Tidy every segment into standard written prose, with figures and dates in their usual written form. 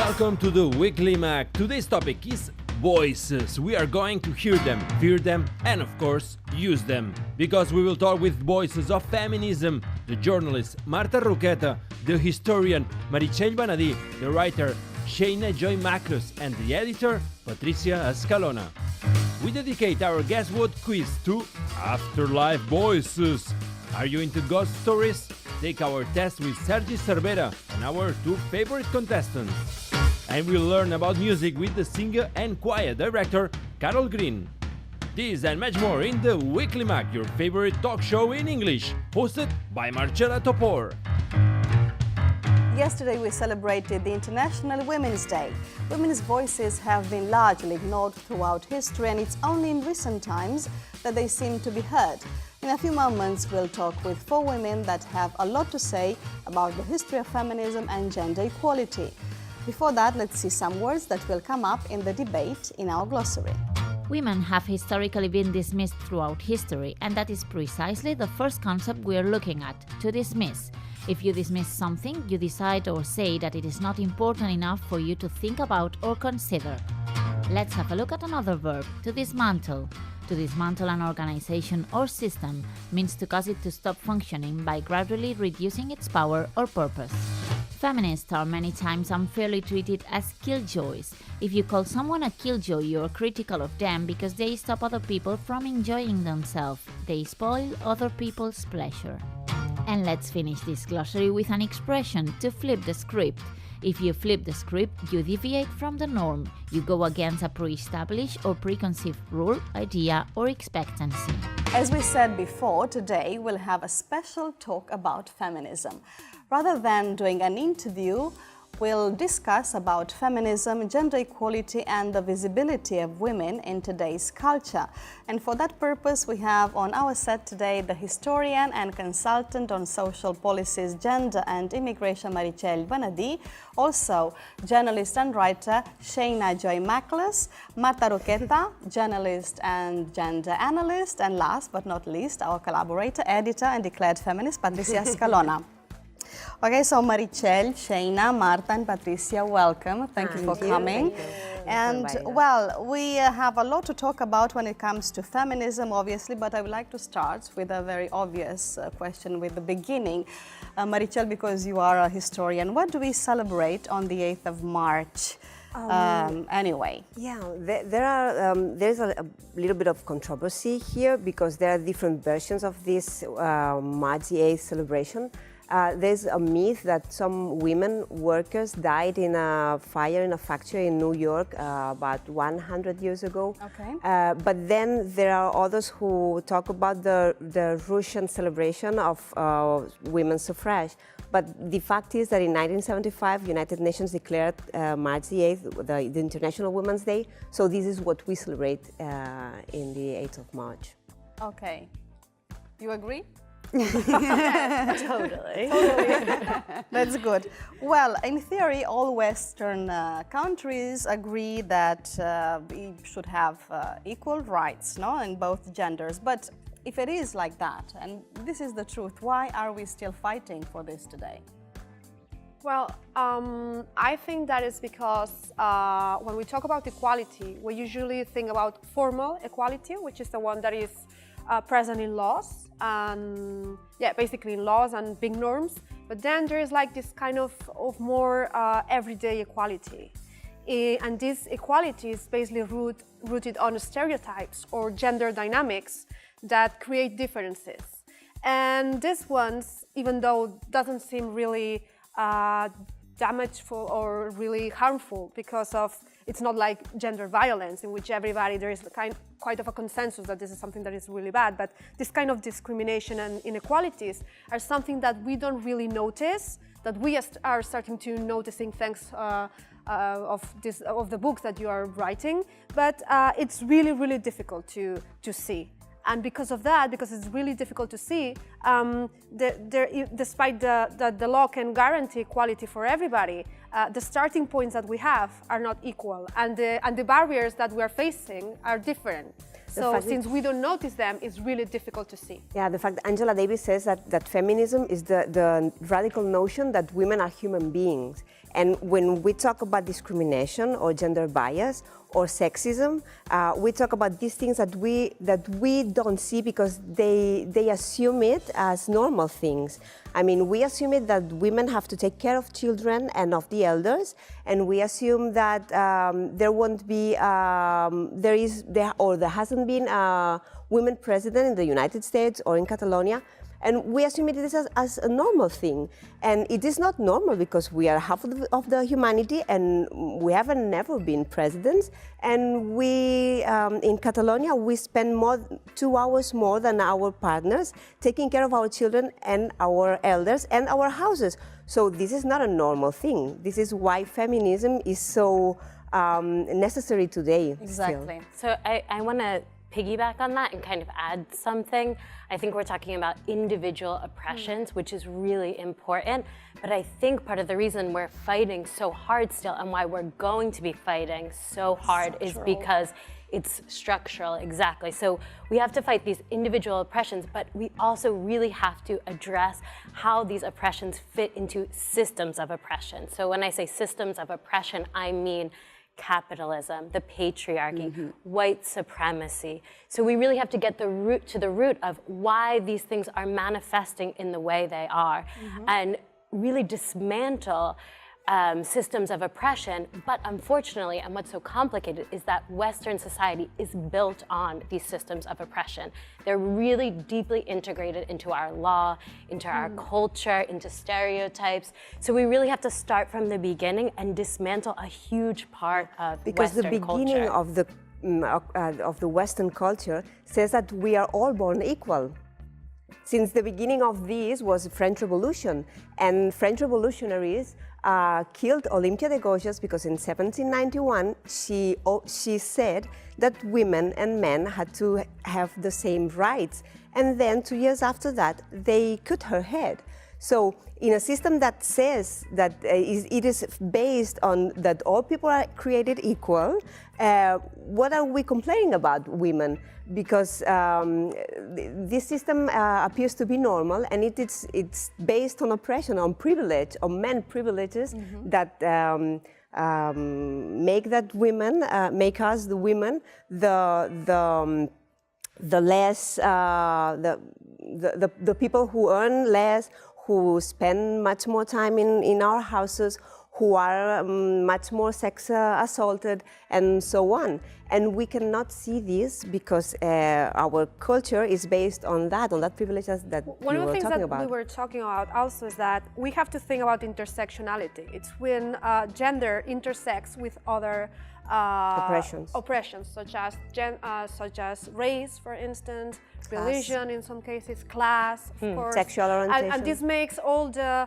Welcome to the Weekly Mag. Today's topic is voices. We are going to hear them, fear them, and of course, use them. Because we will talk with voices of feminism, the journalist Marta Roqueta, the historian Meritxell Benedí, the writer Shaina Joy Machlus, and the editor Patricia Escalona. We dedicate our Guessword quiz to afterlife voices. Are you into ghost stories? Take our test with Sergi Cervera and our two favorite contestants. And we'll learn about music with the singer and choir director Karol Green. This and much more in the Weekly Mag, your favorite talk show in English, hosted by Marcela Topor. Yesterday we celebrated the International Women's Day. Women's voices have been largely ignored throughout history, and it's only in recent times that they seem to be heard. In a few moments we'll talk with four women that have a lot to say about the history of feminism and gender equality. Before that, let's see some words that will come up in the debate in our glossary. Women have historically been dismissed throughout history, and that is precisely the first concept we are looking at, to dismiss. If you dismiss something, you decide or say that it is not important enough for you to think about or consider. Let's have a look at another verb, to dismantle. To dismantle an organization or system means to cause it to stop functioning by gradually reducing its power or purpose. Feminists are many times unfairly treated as killjoys. If you call someone a killjoy, you're critical of them because they stop other people from enjoying themselves. They spoil other people's pleasure. And let's finish this glossary with an expression, to flip the script. If you flip the script, you deviate from the norm. You go against a pre-established or preconceived rule, idea, or expectancy. As we said before, today we'll have a special talk about feminism. Rather than doing an interview, we'll discuss about feminism, gender equality, and the visibility of women in today's culture. And for that purpose, we have on our set today the historian and consultant on social policies, gender and immigration, Meritxell Benedí, also journalist and writer Shaina Joy Machlus, Marta Roqueta, journalist and gender analyst, and last but not least, our collaborator, editor and declared feminist, Patricia Escalona. Okay, so Meritxell, Shaina, Marta and Patricia, welcome. Thank you for coming. And well, we have a lot to talk about when it comes to feminism, obviously, but I would like to start with a very obvious question with the beginning. Meritxell, because you are a historian, what do we celebrate on the 8th of March? Anyway. Yeah, there's a little bit of controversy here because there are different versions of this March the 8th celebration. There's a myth that some women workers died in a fire in a factory in New York about 100 years ago. Okay. But then there are others who talk about the Russian celebration of women's suffrage. But the fact is that in 1975, United Nations declared March the 8th the International Women's Day. So this is what we celebrate in the 8th of March. Okay. You agree? Totally. That's good. Well, in theory, all Western countries agree that we should have equal rights, no, in both genders. But if it is like that, and this is the truth, why are we still fighting for this today? Well, I think that is because when we talk about equality, we usually think about formal equality, which is the one that is present in laws, and basically in laws and big norms. But then there is like this kind of more everyday equality. And this equality is basically rooted on stereotypes or gender dynamics that create differences. And these ones, even though doesn't seem really damageful or really harmful because of it's not like gender violence in which everybody, there is quite of a consensus that this is something that is really bad, but this kind of discrimination and inequalities are something that we don't really notice, that we are starting to noticing thanks of the books that you are writing, but it's really, really difficult to see. And because of that, because it's really difficult to see, despite the law can guarantee equality for everybody, the starting points that we have are not equal, and the barriers that we are facing are different. So since we don't notice them, it's really difficult to see. Yeah, the fact that Angela Davis says that feminism is the radical notion that women are human beings. And when we talk about discrimination or gender bias or sexism, we talk about these things that we don't see because they assume it as normal things. I mean, we assume it that women have to take care of children and of the elders, and we assume that there won't be, there hasn't been a women president in the United States or in Catalonia. And we assume it is as a normal thing. And it is not normal because we are half of the humanity and we haven't never been presidents. And we, in Catalonia, we spend 2 hours more than our partners taking care of our children and our elders and our houses. So this is not a normal thing. This is why feminism is so necessary today. Exactly. So I want to piggyback on that and kind of add something. I think we're talking about individual oppressions, which is really important. But I think part of the reason we're fighting so hard still and why we're going to be fighting so hard is because it's structural, exactly. So we have to fight these individual oppressions, but we also really have to address how these oppressions fit into systems of oppression. So when I say systems of oppression, I mean capitalism, the patriarchy, white supremacy. So we really have to get to the root of why these things are manifesting in the way they are, and really dismantle systems of oppression. But unfortunately, and what's so complicated is that Western society is built on these systems of oppression. They're really deeply integrated into our law, into our culture, into stereotypes. So we really have to start from the beginning and dismantle a huge part of because Western the beginning culture. of the Western culture says that we are all born equal. Since the beginning of this was the French Revolution, and French revolutionaries killed Olympia de Gouges because in 1791 she said that women and men had to have the same rights, and then 2 years after that they cut her head. So in a system that says that it is based on that all people are created equal, what are we complaining about women? Because this system appears to be normal, and it's based on oppression, on privilege, on men privileges that make us the women the less the people who earn less, who spend much more time in our houses, who are much more sex assaulted, and so on. And we cannot see this because our culture is based on that privileges that One you of the were things talking that about. we were talking about also is that we have to think about intersectionality. It's when gender intersects with other oppressions, such as race, for instance, religion, in some cases, class, of course, sexual orientation, and this makes all the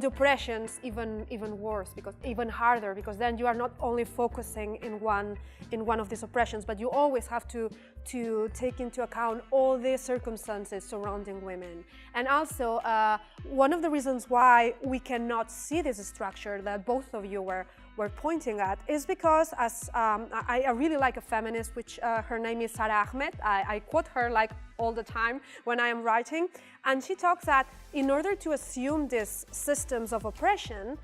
oppressions even worse, because even harder, because then you are not only focusing in one of these oppressions, but you always have to take into account all the circumstances surrounding women. And also, one of the reasons why we cannot see this structure that both of you were pointing at is because, as I really like a feminist, which her name is Sara Ahmed. I quote her like all the time when I am writing, and she talks that in order to assume these systems of oppression,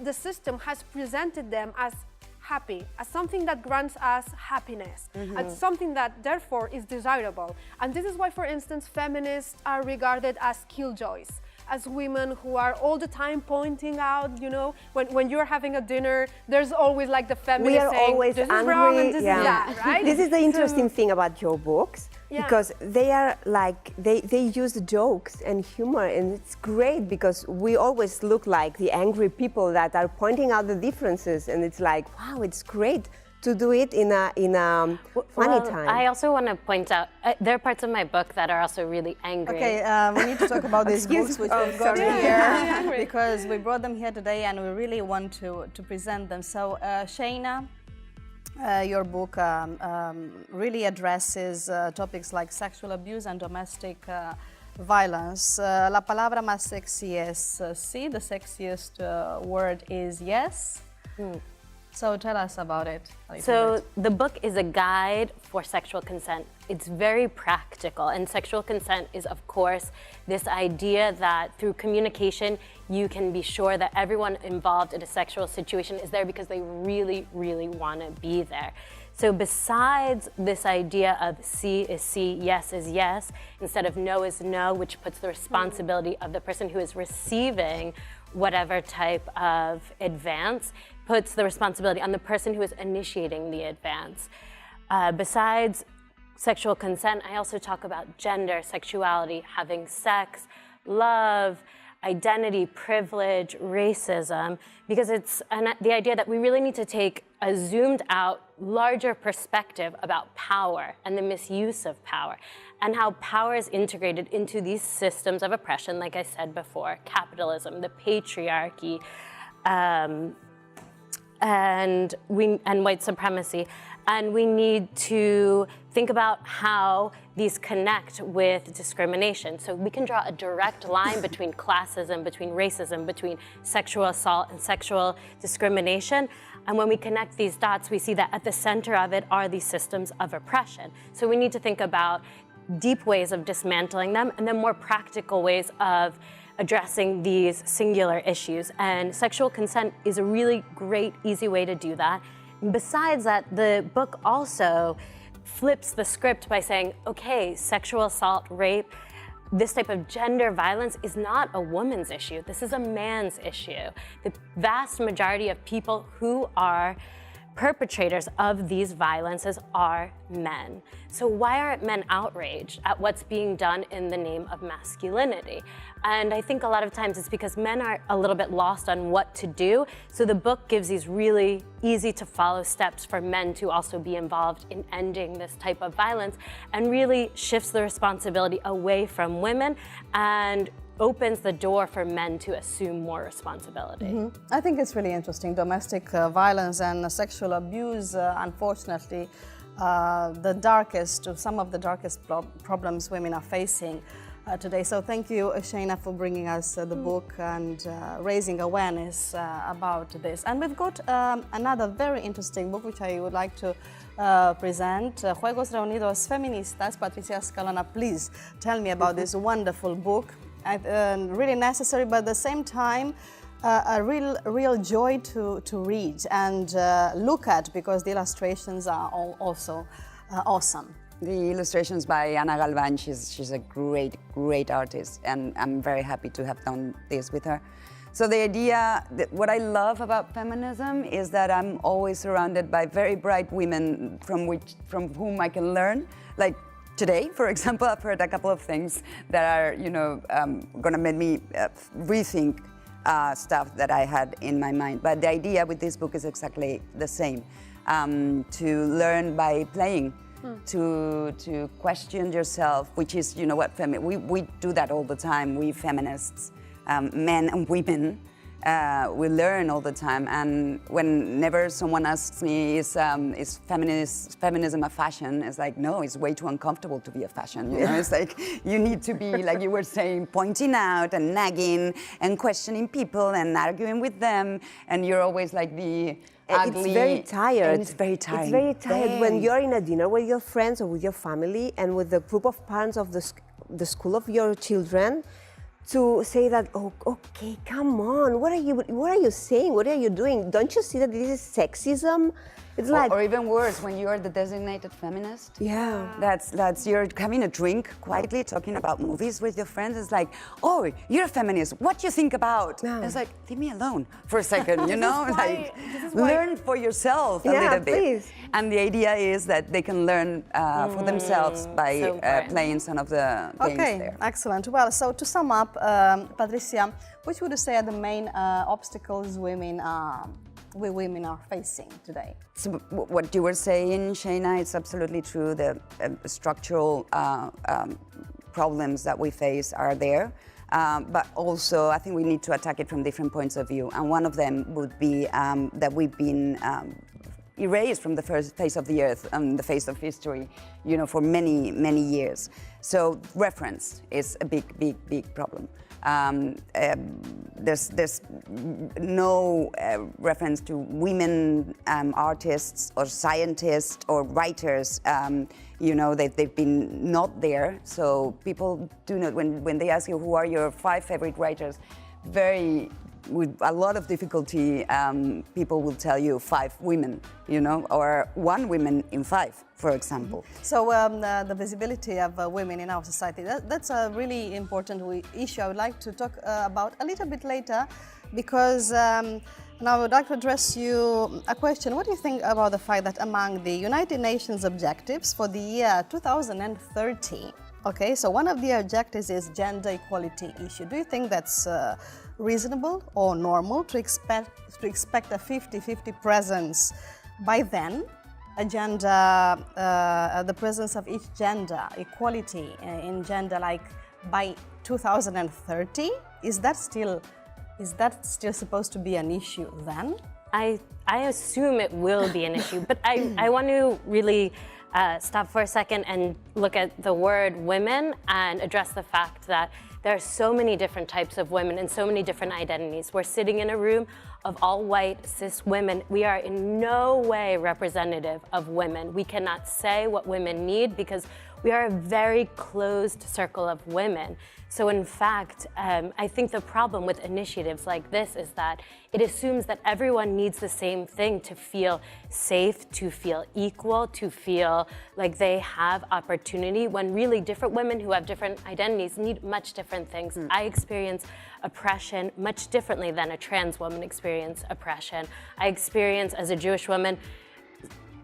the system has presented them as happy, as something that grants us happiness, as something that therefore is desirable. And this is why, for instance, feminists are regarded as killjoys, as women who are all the time pointing out, when you're having a dinner, there's always like the feminist saying, always this angry, is wrong and this is that, right? This is the interesting thing about your books, because they are like, they use jokes and humor, and it's great because we always look like the angry people that are pointing out the differences, and it's like, wow, it's great to do it in a funny time. I also want to point out, there are parts of my book that are also really angry. Okay, we need to talk about these books which we've got here, because we brought them here today and we really want to present them. So, Shaina, your book really addresses topics like sexual abuse and domestic violence. La palabra más sexy es sí, the sexiest word is yes. So tell us about it. So the book is a guide for sexual consent. It's very practical, and sexual consent is, of course, this idea that through communication, you can be sure that everyone involved in a sexual situation is there because they really, really want to be there. So besides this idea of sí is sí, yes is yes, instead of no is no, which puts the responsibility of the person who is receiving whatever type of advance, puts the responsibility on the person who is initiating the advance. Besides sexual consent, I also talk about gender, sexuality, having sex, love, identity, privilege, racism, because it's the idea that we really need to take a zoomed out, larger perspective about power and the misuse of power, and how power is integrated into these systems of oppression, like I said before, capitalism, the patriarchy, and white supremacy. And we need to think about how these connect with discrimination. So we can draw a direct line between classism, between racism, between sexual assault and sexual discrimination. And when we connect these dots, we see that at the center of it are these systems of oppression. So we need to think about deep ways of dismantling them, and then more practical ways of addressing these singular issues. And sexual consent is a really great, easy way to do that. Besides that, the book also flips the script by saying, okay, sexual assault, rape, this type of gender violence is not a woman's issue. This is a man's issue. The vast majority of people who are perpetrators of these violences are men. So why aren't men outraged at what's being done in the name of masculinity? And I think a lot of times it's because men are a little bit lost on what to do. So the book gives these really easy to follow steps for men to also be involved in ending this type of violence, and really shifts the responsibility away from women and opens the door for men to assume more responsibility. I think it's really interesting. Domestic violence and sexual abuse, unfortunately, some of the darkest problems women are facing today. So thank you, Shaina, for bringing us the book and raising awareness about this. And we've got another very interesting book which I would like to present, Juegos Reunidos Feministas. Patricia Escalona, please tell me about this wonderful book. Really necessary, but at the same time, a real joy to read and look at, because the illustrations are also awesome. The illustrations by Ana Galvan, she's a great artist, and I'm very happy to have done this with her. So the idea, what I love about feminism is that I'm always surrounded by very bright women from whom I can learn. Like today, for example, I've heard a couple of things that are, gonna make me rethink stuff that I had in my mind. But the idea with this book is exactly the same, to learn by playing. To question yourself, which is, we do that all the time, we feminists, men and women, we learn all the time. And whenever someone asks me, is feminism a fashion? It's like, no, it's way too uncomfortable to be a fashion. It's like, you need to be, like you were saying, pointing out and nagging and questioning people and arguing with them. And you're always like the ugly. It's very tired. And it's very tiring. It's very tired when you're in a dinner with your friends or with your family and with the group of parents of the school of your children, to say that, oh, okay, come on, what are you saying? What are you doing? Don't you see that this is sexism? It's like, or even worse, when you are the designated feminist. Yeah. That's you're having a drink quietly, talking about movies with your friends. It's like, oh, you're a feminist. What do you think about? No. It's like, leave me alone for a second, learn for yourself a little bit. Please. And the idea is that they can learn for themselves by playing some of the games there. Excellent. Well, so to sum up, Patricia, which would you say are the main obstacles women are facing today? So what you were saying, Shaina, it's absolutely true. The structural problems that we face are there. But also, I think we need to attack it from different points of view. And one of them would be that we've been erased from the face of the earth, the face of history, for many, many years. So reference is a big problem. There's no reference to women artists or scientists or writers. They've been not there. So people do not, when they ask you who are your 5 favorite writers, with a lot of difficulty, people will tell you 5 women, or 1 woman in 5, for example. So the visibility of women in our society, that's a really important issue I would like to talk about a little bit later, because now I would like to address you a question. What do you think about the fact that among the United Nations objectives for the year 2030, okay, so one of the objectives is gender equality issue. Do you think that's reasonable or normal to expect a 50-50 presence by then, a gender, the presence of each gender, equality in gender, like by 2030? Is that still supposed to be an issue then? I assume it will be an issue, but I want to really stop for a second and look at the word women and address the fact that there are so many different types of women and so many different identities. We're sitting in a room of all white, cis women. We are in no way representative of women. We cannot say what women need because we are a very closed circle of women. So in fact, I think the problem with initiatives like this is that it assumes that everyone needs the same thing to feel safe, to feel equal, to feel like they have opportunity, when really different women who have different identities need much different things. I experience oppression much differently than a trans woman experiences oppression. I experience, as a Jewish woman,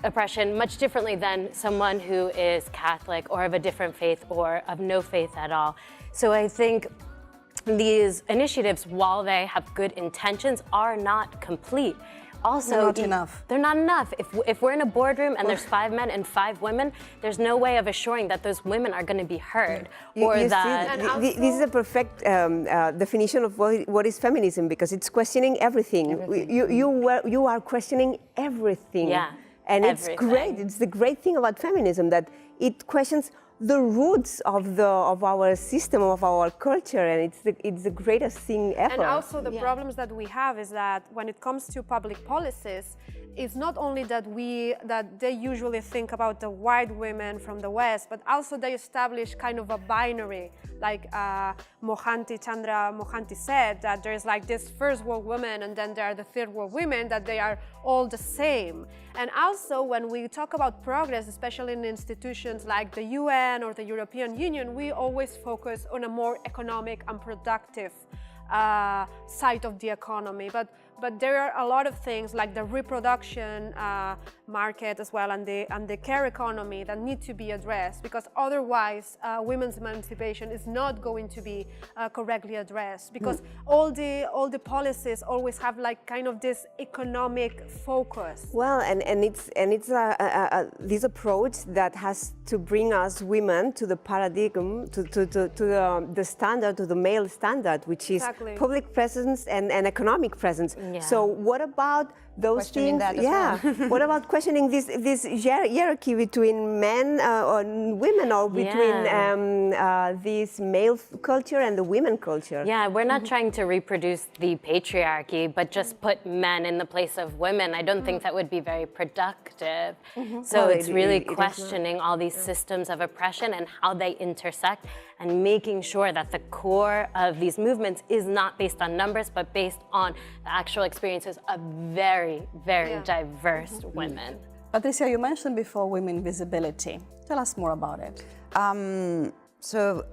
oppression much differently than someone who is Catholic or of a different faith or of no faith at all. So I think these initiatives, while they have good intentions, are not complete. Also, they're not enough. They're not enough. If we're in a boardroom and there's 5 men and 5 women, there's no way of assuring that those women are going to be heard. This is a perfect definition of what is feminism, because it's questioning everything. You are questioning everything. Yeah. And it's great. It's the great thing about feminism, that it questions the roots of our system, of our culture, and it's the greatest thing ever. And also the problems that we have is that when it comes to public policies, it's not only that they usually think about the white women from the West, but also they establish kind of a binary, like Chandra Mohanty said, that there's like this first world women and then there are the third world women, that they are all the same. And also when we talk about progress, especially in institutions like the UN or the European Union, we always focus on a more economic and productive side of the economy. But there are a lot of things like the reproduction market as well, and the care economy that need to be addressed, because otherwise women's emancipation is not going to be correctly addressed, because all the policies always have like kind of this economic focus. Well, and it's this approach that has to bring us women to the paradigm, to the standard, to the male standard, which is public presence and economic presence. Yeah. So what about those questioning things? That as well. What about questioning this hierarchy between men or women, or between this male culture and the women culture? Yeah, we're not trying to reproduce the patriarchy, but just put men in the place of women. I don't think that would be very productive. So it's really questioning all these systems of oppression and how they intersect, and making sure that the core of these movements is not based on numbers, but based on the actual experiences of very diverse women. Patricia, you mentioned before women visibility. Tell us more about it. So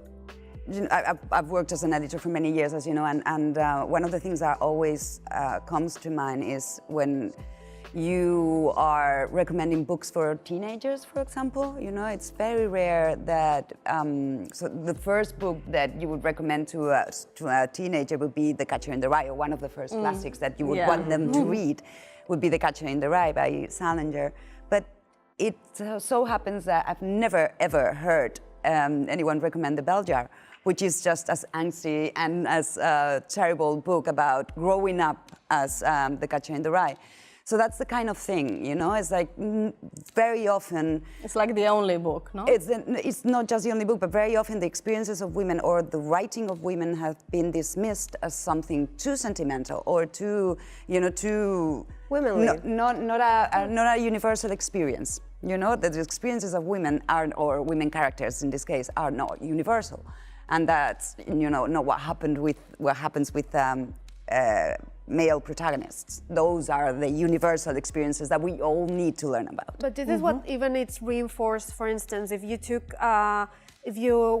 I've worked as an editor for many years, as you know, and one of the things that always comes to mind is when you are recommending books for teenagers, for example. It's very rare that, so the first book that you would recommend to a teenager would be The Catcher in the Rye, or one of the first classics that you would want them to read would be The Catcher in the Rye by Salinger. But it so happens that I've never, ever heard anyone recommend The Bell Jar, which is just as angsty and as a terrible book about growing up as The Catcher in the Rye. So that's the kind of thing, you know, it's like very often... It's like the only book, no? It's not just the only book, but very often the experiences of women or the writing of women have been dismissed as something too sentimental or too, you know, too... Womanly. Not a universal experience. You know, that the experiences of women are, or women characters in this case, are not universal. And that's, you know, not what happens with male protagonists. Those are the universal experiences that we all need to learn about. But this is what even it's reinforced. For instance, if you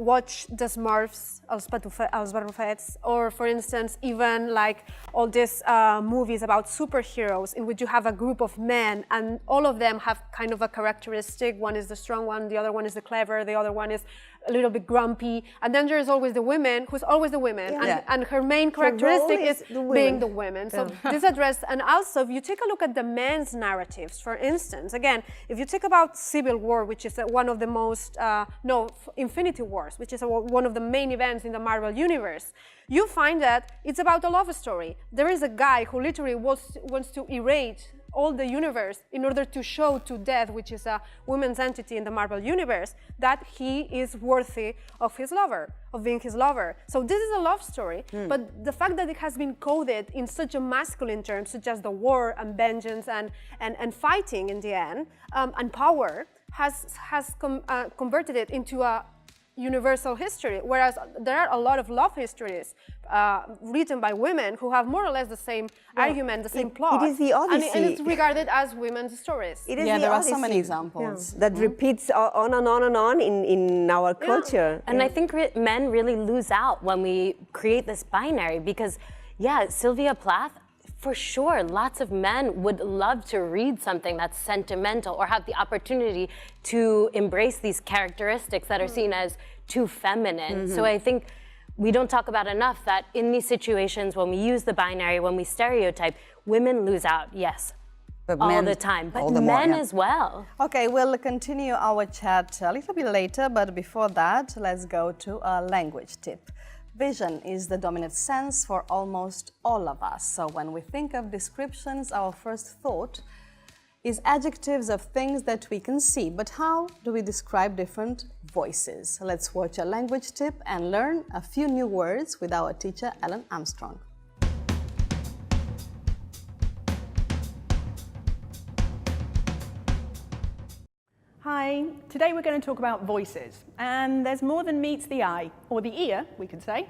watch the Smurfs, Els Barrufets, or for instance, even like all these movies about superheroes in which you have a group of men and all of them have kind of a characteristic. One is the strong one, the other one is the clever, the other one is a little bit grumpy, and then there's always the women, who's always the women, and her main characteristic is being the women. So this address, and also if you take a look at the men's narratives, for instance, again, if you take about Civil War, which is one of the most, Infinity Wars, which is one of the main events in the Marvel Universe, you find that it's about a love story. There is a guy who literally wants to erase all the universe in order to show to Death, which is a woman's entity in the Marvel Universe, that he is worthy of his lover, of being his lover. So this is a love story, but the fact that it has been coded in such a masculine term, such as the war and vengeance and fighting in the end, and power, has converted it into a universal history, whereas there are a lot of love histories written by women who have more or less the same argument, the same plot. It is the Odyssey. And it's regarded as women's stories. It is there are Odyssey. so many examples. That repeats on and on and on in our culture. And I think men really lose out when we create this binary because, Sylvia Plath, for sure, lots of men would love to read something that's sentimental or have the opportunity to embrace these characteristics that are seen as too feminine. So I think we don't talk about enough that in these situations, when we use the binary, when we stereotype, women lose out, yes, but all men, the time, but all the more, men as well. Okay, we'll continue our chat a little bit later, but before that, let's go to a language tip. Vision is the dominant sense for almost all of us. So when we think of descriptions, our first thought is adjectives of things that we can see. But how do we describe different voices? Let's watch a language tip and learn a few new words with our teacher, Ellen Armstrong. Hi, today we're going to talk about voices, and there's more than meets the eye, or the ear, we could say.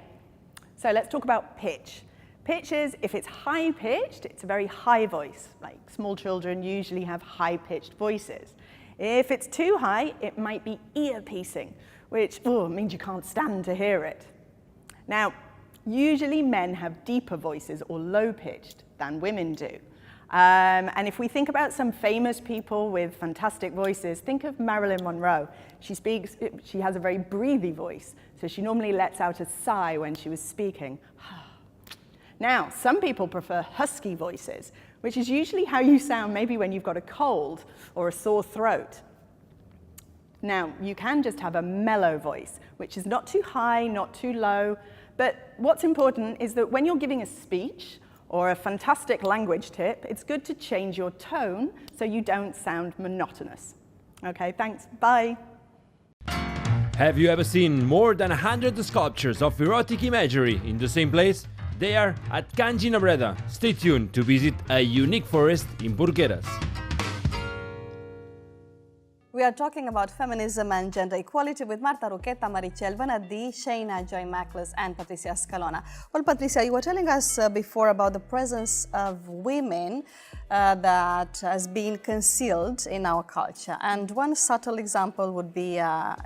So let's talk about pitch. Pitch is, if it's high-pitched, it's a very high voice, like small children usually have high-pitched voices. If it's too high, it might be ear-piercing, which means you can't stand to hear it. Now, usually men have deeper voices or low-pitched than women do. And if we think about some famous people with fantastic voices, think of Marilyn Monroe. She has a very breathy voice, so she normally lets out a sigh when she was speaking. Now, some people prefer husky voices, which is usually how you sound maybe when you've got a cold or a sore throat. Now, you can just have a mellow voice, which is not too high, not too low, but what's important is that when you're giving a speech, or a fantastic language tip, it's good to change your tone so you don't sound monotonous. Okay, thanks, bye. Have you ever seen more than 100 sculptures of erotic imagery in the same place? They are at Can Ginebra. Stay tuned to visit a unique forest in Porqueras. We are talking about feminism and gender equality with Marta Roqueta, Meritxell Benedí, Shaina Joy Machlus and Patricia Escalona. Well, Patricia, you were telling us before about the presence of women that has been concealed in our culture. And one subtle example would be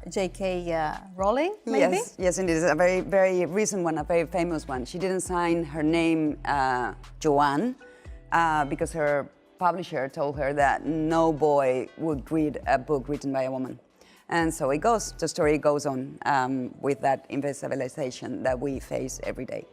J.K. Rowling, maybe? Yes, indeed. It's a very, very recent one, a very famous one. She didn't sign her name Joanne because her publisher told her that no boy would read a book written by a woman. And so it goes, the story goes on with that invisibilization that we face every day.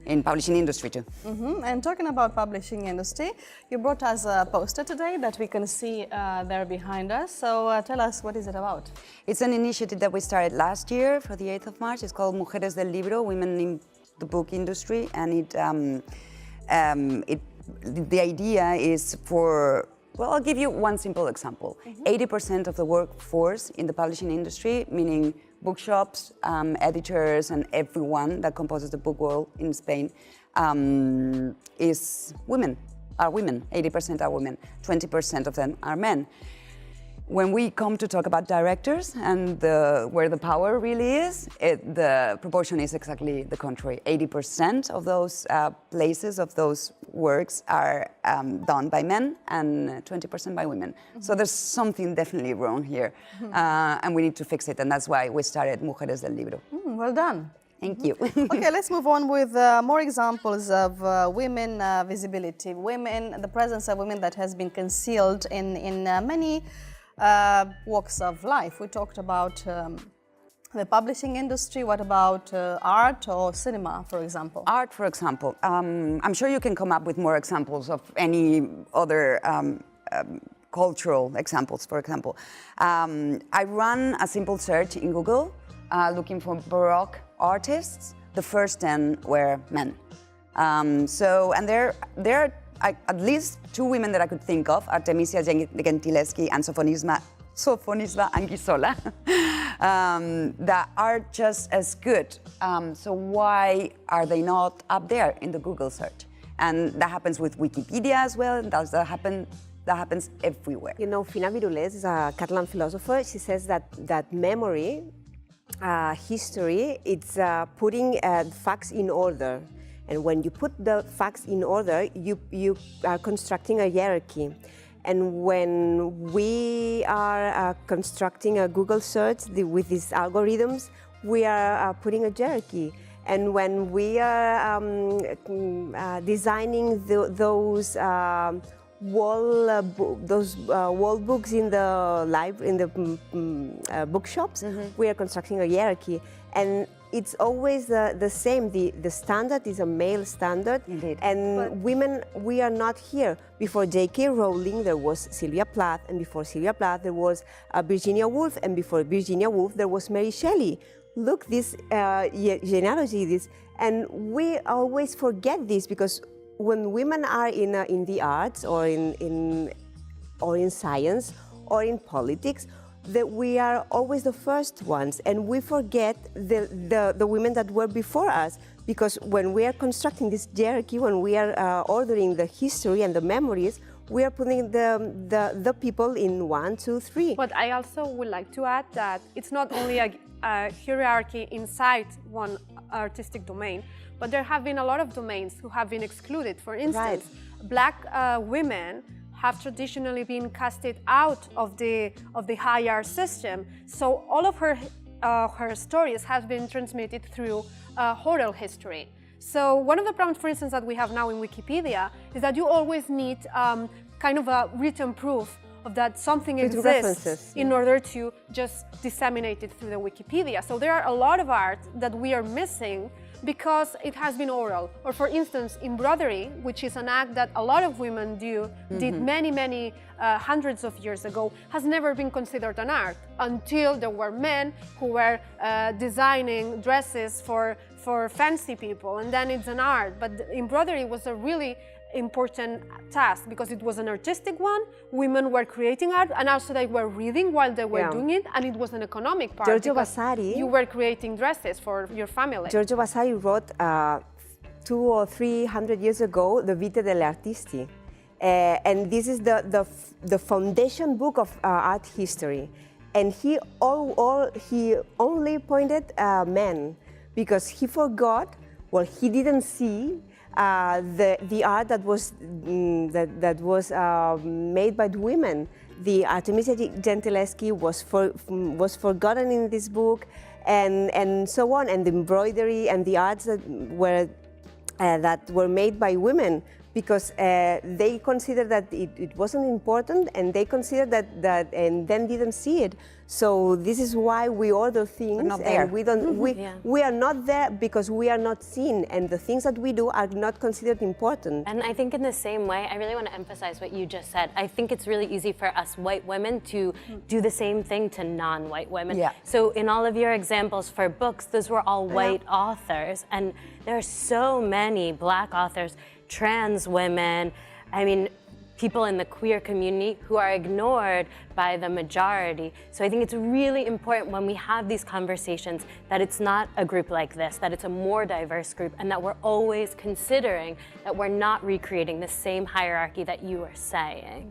In publishing industry too. And talking about publishing industry, you brought us a poster today that we can see there behind us. So tell us, what is it about? It's an initiative that we started last year for the 8th of March. It's called Mujeres del Libro, Women in the Book Industry, and it the idea is for, well, I'll give you one simple example. 80% of the workforce in the publishing industry, meaning bookshops, editors, and everyone that composes the book world in Spain, is women, are women. 80% are women, 20% of them are men. When we come to talk about directors and where the power really is, the proportion is exactly the contrary. 80% of those places, of those works, are done by men and 20% by women. So there's something definitely wrong here, and we need to fix it, and that's why we started Mujeres del Libro. Well done. Thank you. Okay, let's move on with more examples of women visibility, the presence of women that has been concealed in many walks of life. We talked about the publishing industry. What about art or cinema, for example? Art, for example. I'm sure you can come up with more examples of any other cultural examples, for example. I ran a simple search in Google looking for Baroque artists. The first 10 were men. And there are at least 2 women that I could think of, Artemisia Gentileschi and Sofonisba Anguissola, that are just as good. So why are they not up there in the Google search? And that happens with Wikipedia as well. That happens everywhere. You know, Fina Virules is a Catalan philosopher. She says that memory, history, it's putting facts in order. And when you put the facts in order, you are constructing a hierarchy. And when we are constructing a Google search with these algorithms, we are putting a hierarchy. And when we are designing those wall books in the bookshops, we are constructing a hierarchy. And it's always the same. The standard is a male standard. Indeed. And women, we are not here. Before J.K. Rowling, there was Sylvia Plath, and before Sylvia Plath, there was Virginia Woolf, and before Virginia Woolf, there was Mary Shelley. Look, this genealogy, and we always forget this, because when women are in the arts or in science or in politics, that we are always the first ones, and we forget the women that were before us, because when we are constructing this hierarchy, when we are ordering the history and the memories, we are putting the people in 1, 2, 3. But I also would like to add that it's not only a hierarchy inside one artistic domain, but there have been a lot of domains who have been excluded. For instance, Black women have traditionally been casted out of the higher system. So all of her stories have been transmitted through oral history. So one of the problems, for instance, that we have now in Wikipedia is that you always need kind of a written proof of that something exists in order to just disseminate it through the Wikipedia. So there are a lot of art that we are missing because it has been oral. Or for instance, embroidery, which is an act that a lot of women did many hundreds of years ago, has never been considered an art until there were men who were designing dresses for fancy people, and then it's an art. But embroidery was a really important task because it was an artistic one. Women were creating art, and also they were reading while they were doing it, and it was an economic part. Giorgio Vasari, you were creating dresses for your family. Giorgio Vasari wrote 200 or 300 years ago the Vite degli Artisti, and this is the foundation book of art history. And he only pointed men because he forgot. Well, he didn't see the art that was made by the women. The Artemisia Gentileschi was forgotten in this book, and so on. And the embroidery and the arts that were made by women, because they considered that it wasn't important, and they considered that and then didn't see it. So this is why we order things, and we are not there because we are not seen, and the things that we do are not considered important. And I think in the same way, I really want to emphasize what you just said. I think it's really easy for us white women to do the same thing to non-white women. Yeah. So in all of your examples for books, those were all white authors, and there are so many Black authors trans women, I mean, people in the queer community who are ignored by the majority. So I think it's really important when we have these conversations that it's not a group like this, that it's a more diverse group, and that we're always considering that we're not recreating the same hierarchy that you are saying.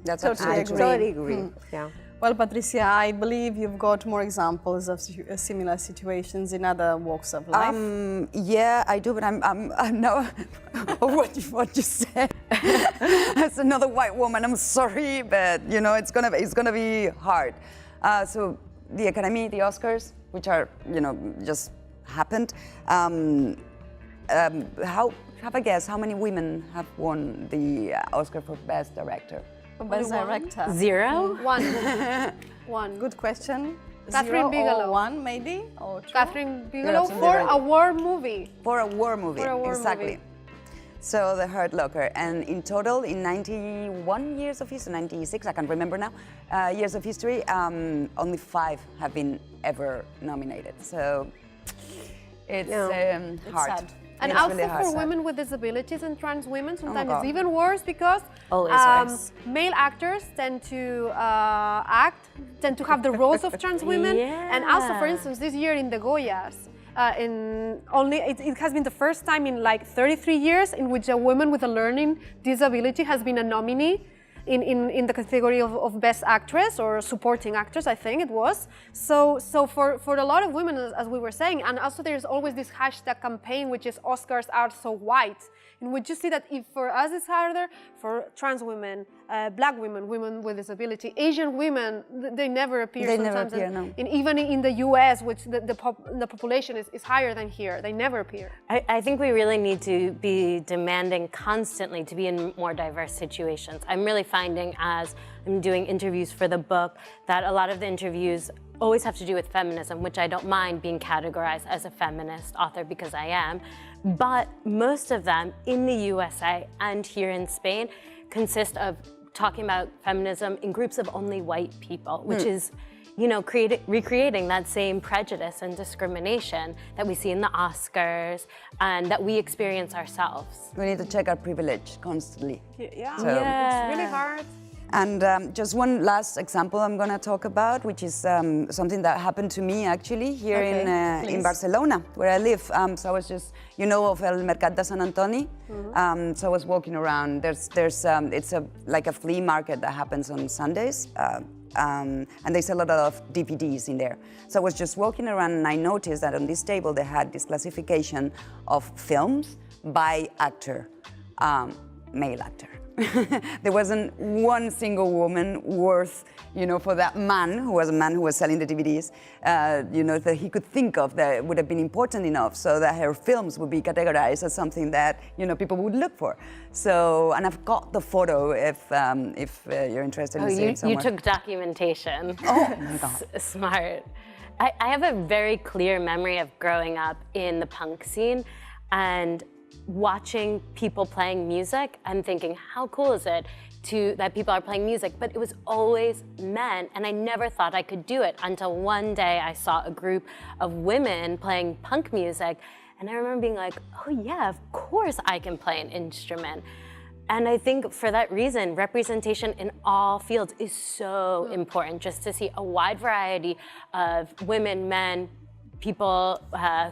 That's Totally absolutely agree. Totally agree. Yeah. Well, Patricia, I believe you've got more examples of similar situations in other walks of life. Yeah, I do, but I'm now what you said. As another white woman, I'm sorry, but you know it's gonna be hard. So the Academy, the Oscars, which are just happened. Have a guess how many women have won the Oscar for Best Director? Best director. 0? One. Good question. Catherine 0 Bigelow. or 1 maybe? Or 2? Catherine Bigelow absolutely for right. a war movie. For a war movie, For a war exactly. movie. So The Hurt Locker, and in total, in 91 years of history, 96, I can't remember now, years of history, only 5 have been ever nominated. So it's hard. sad. And It's also really hard. for women with disabilities and trans women, sometimes God. it's even worse because Always worse. male actors tend to have the roles of trans women. Yeah. And also, for instance, this year in the Goyas, it has been the first time in like 33 years in which a woman with a learning disability has been a nominee in the category of Best Actress or Supporting Actress, I think it was. So for a lot of women, as we were saying, and also there's always this hashtag campaign, which is Oscars are so white, in which you see that if for us it's harder, for trans women, black women, women with disability, Asian women, they never appear They sometimes. never appear, no. And even in the US, which the population is higher than here, they never appear. I think we really need to be demanding constantly to be in more diverse situations. I'm really finding, as I'm doing interviews for the book, that a lot of the interviews always have to do with feminism, which I don't mind being categorized as a feminist author because I am. But most of them in the USA and here in Spain consist of talking about feminism in groups of only white people, which is, recreating that same prejudice and discrimination that we see in the Oscars and that we experience ourselves. We need to check our privilege constantly. Yeah, So- it's really hard. And just one last example I'm going to talk about, which is something that happened to me actually here in Barcelona, where I live. So I was just, of El Mercat de Sant Antoni. So I was walking around. It's like a flea market that happens on Sundays, and they sell a lot of DVDs in there. So I was just walking around, and I noticed that on this table they had this classification of films by actor, male actor. There wasn't one single woman worth, for that man who was selling the DVDs, that he could think of that would have been important enough so that her films would be categorized as something that, people would look for. So, and I've got the photo if you're interested in seeing somewhere. You took documentation. Oh my God. Smart. I have a very clear memory of growing up in the punk scene and watching people playing music and thinking, how cool is it that people are playing music? But it was always men, and I never thought I could do it until one day I saw a group of women playing punk music, and I remember being like, oh yeah, of course I can play an instrument. And I think for that reason, representation in all fields is so important, just to see a wide variety of women, men, people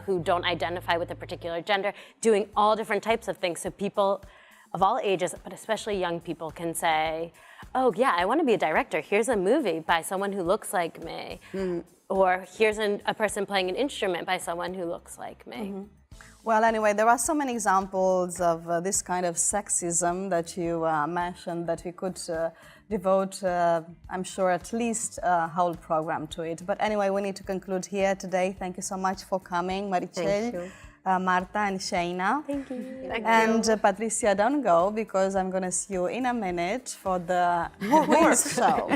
who don't identify with a particular gender, doing all different types of things. So people of all ages, but especially young people, can say, oh yeah, I want to be a director. Here's a movie by someone who looks like me. Or here's a person playing an instrument by someone who looks like me. Well, anyway, there are so many examples of this kind of sexism that you mentioned that we could devote, I'm sure, at least a whole program to it. But anyway, we need to conclude here today. Thank you so much for coming, Meritxell, Marta and Shaina. Thank you. And Patricia, don't go, because I'm going to see you in a minute for the quiz show.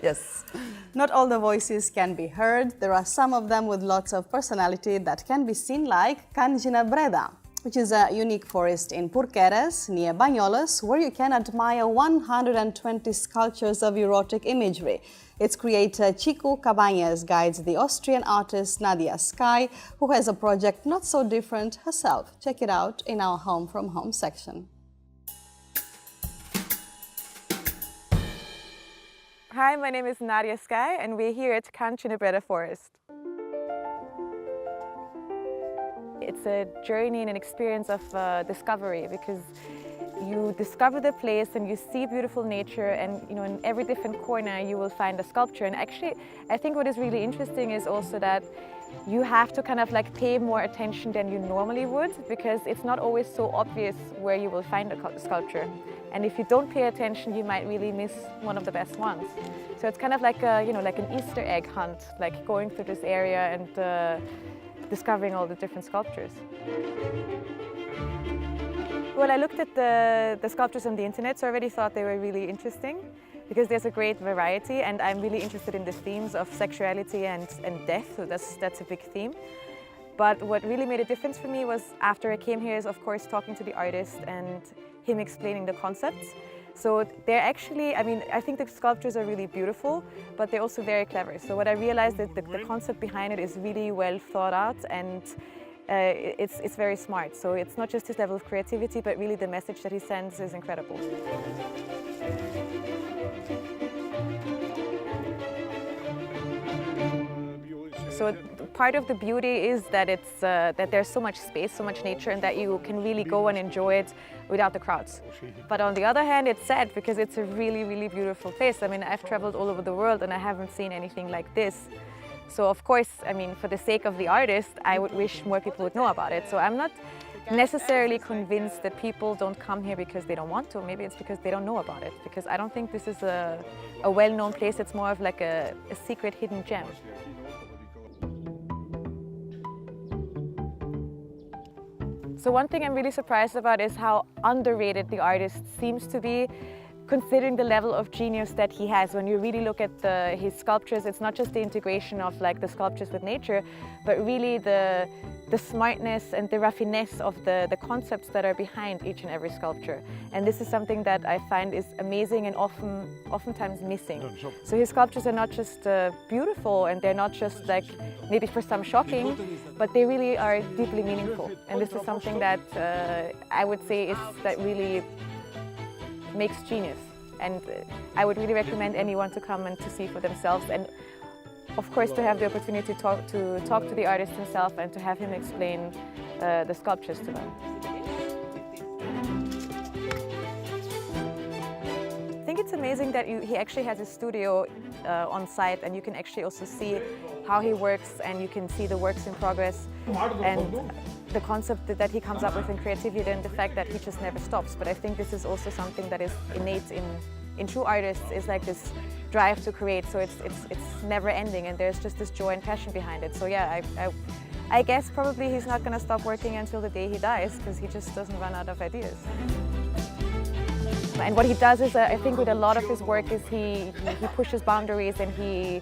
Yes. Not all the voices can be heard. There are some of them with lots of personality that can be seen, like Kanjina Breda. which is a unique forest in Porqueras, near Banyoles, where you can admire 120 sculptures of erotic imagery. Its creator, Chico Cabañas, guides the Austrian artist Nadia Sky, who has a project not so different herself. Check it out in our Home from Home section. Hi, my name is Nadia Sky, and we're here at Canchinabreda Forest. It's a journey and an experience of discovery, because you discover the place and you see beautiful nature, and in every different corner you will find a sculpture. And actually, I think what is really interesting is also that you have to kind of pay more attention than you normally would, because it's not always so obvious where you will find a sculpture. And if you don't pay attention, you might really miss one of the best ones. So it's kind of like an Easter egg hunt, like going through this area and discovering all the different sculptures. Well, I looked at the sculptures on the internet, so I already thought they were really interesting, because there's a great variety, and I'm really interested in the themes of sexuality and death, so that's a big theme. But what really made a difference for me was, after I came here, is of course talking to the artist and him explaining the concepts. So they're actually, I think the sculptures are really beautiful, but they're also very clever. So what I realized that the concept behind it is really well thought out, and it's very smart. So it's not just his level of creativity, but really the message that he sends is incredible. So part of the beauty is that that there's so much space, so much nature, and that you can really go and enjoy it without the crowds. But on the other hand, it's sad, because it's a really, really beautiful place. I've traveled all over the world and I haven't seen anything like this. So of course, for the sake of the artist, I would wish more people would know about it. So I'm not necessarily convinced that people don't come here because they don't want to. Maybe it's because they don't know about it, because I don't think this is a well-known place. It's more of like a secret hidden gem. So one thing I'm really surprised about is how underrated the artist seems to be, considering the level of genius that he has. When you really look at his sculptures, it's not just the integration of the sculptures with nature, but really the smartness and the raffinesse of the concepts that are behind each and every sculpture. And this is something that I find is amazing and oftentimes missing. So his sculptures are not just beautiful, and they're not just maybe for some shocking, but they really are deeply meaningful. And this is something that I would say is that really makes genius. And I would really recommend anyone to come and to see for themselves, and of course to have the opportunity to talk to the artist himself and to have him explain the sculptures to them. I think it's amazing that he actually has a studio on site, and you can actually also see how he works, and you can see the works in progress, and the concept that he comes up with in creativity, and the fact that he just never stops. But I think this is also something that is innate in true artists, is like this drive to create. So it's never ending, and there's just this joy and passion behind it. So yeah, I guess probably he's not going to stop working until the day he dies, because he just doesn't run out of ideas. And what he does is, I think with a lot of his work, is he pushes boundaries, and he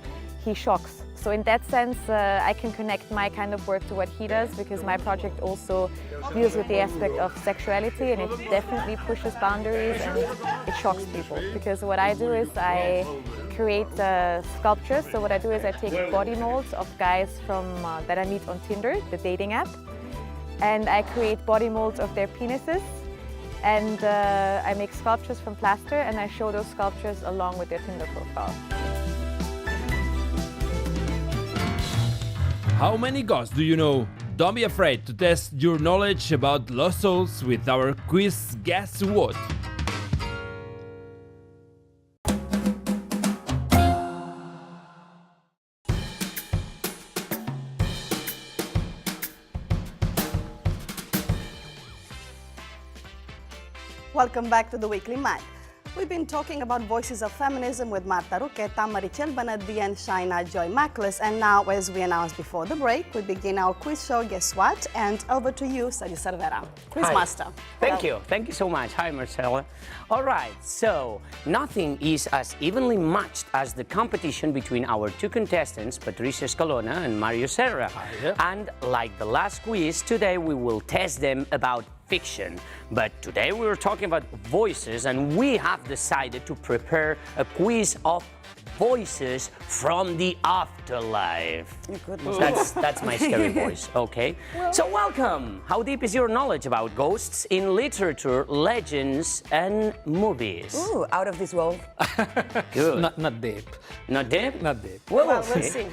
shocks. So in that sense, I can connect my kind of work to what he does, because my project also deals with the aspect of sexuality, and it definitely pushes boundaries and it shocks people. Because what I do is I create sculptures. So what I do is I take body molds of guys that I meet on Tinder, the dating app, and I create body molds of their penises. And I make sculptures from plaster, and I show those sculptures along with their Tinder profile. How many ghosts do you know? Don't be afraid to test your knowledge about lost souls with our quiz Guess What? Welcome back to the Weekly Mag. We've been talking about voices of feminism with Marta Roqueta, Meritxell Benedí and Shaina Joy Machlus. And now, as we announced before the break, we begin our quiz show, Guess What? And over to you, Sergi Cervera, quiz master. Thank you so much. Hi, Marcella. All right, so nothing is as evenly matched as the competition between our two contestants, Patricia Escalona and Mario Serra. And like the last quiz, today we will test them about fiction. But today we're talking about voices, and we have decided to prepare a quiz of voices from the afterlife. That's my scary voice, okay? So welcome! How deep is your knowledge about ghosts in literature, legends, and movies? Ooh, out of this world. Good. Not deep. Not deep? Not deep. We'll see.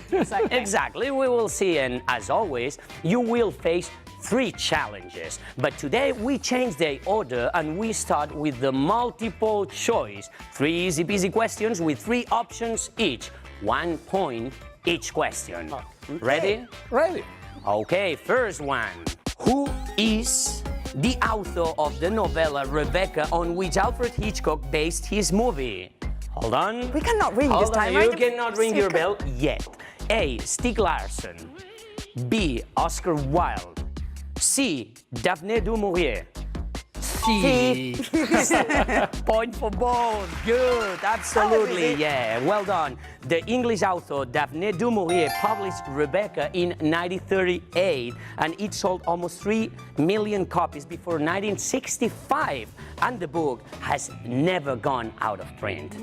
Exactly, we will see. And as always, you will face 3 challenges. But today we change the order and we start with the multiple choice. 3 easy peasy questions with 3 options each. 1 point each question. Ready? Ready. Okay, first one. Who is the author of the novella Rebecca on which Alfred Hitchcock based his movie? Hold on. We cannot ring this time, You right? cannot ring your bell yet. A. Stieg Larsson. B. Oscar Wilde. C. Daphne du Maurier. C. Point for both. Good, absolutely, yeah, well done. The English author Daphne du Maurier published Rebecca in 1938, and it sold almost 3 million copies before 1965, and the book has never gone out of print.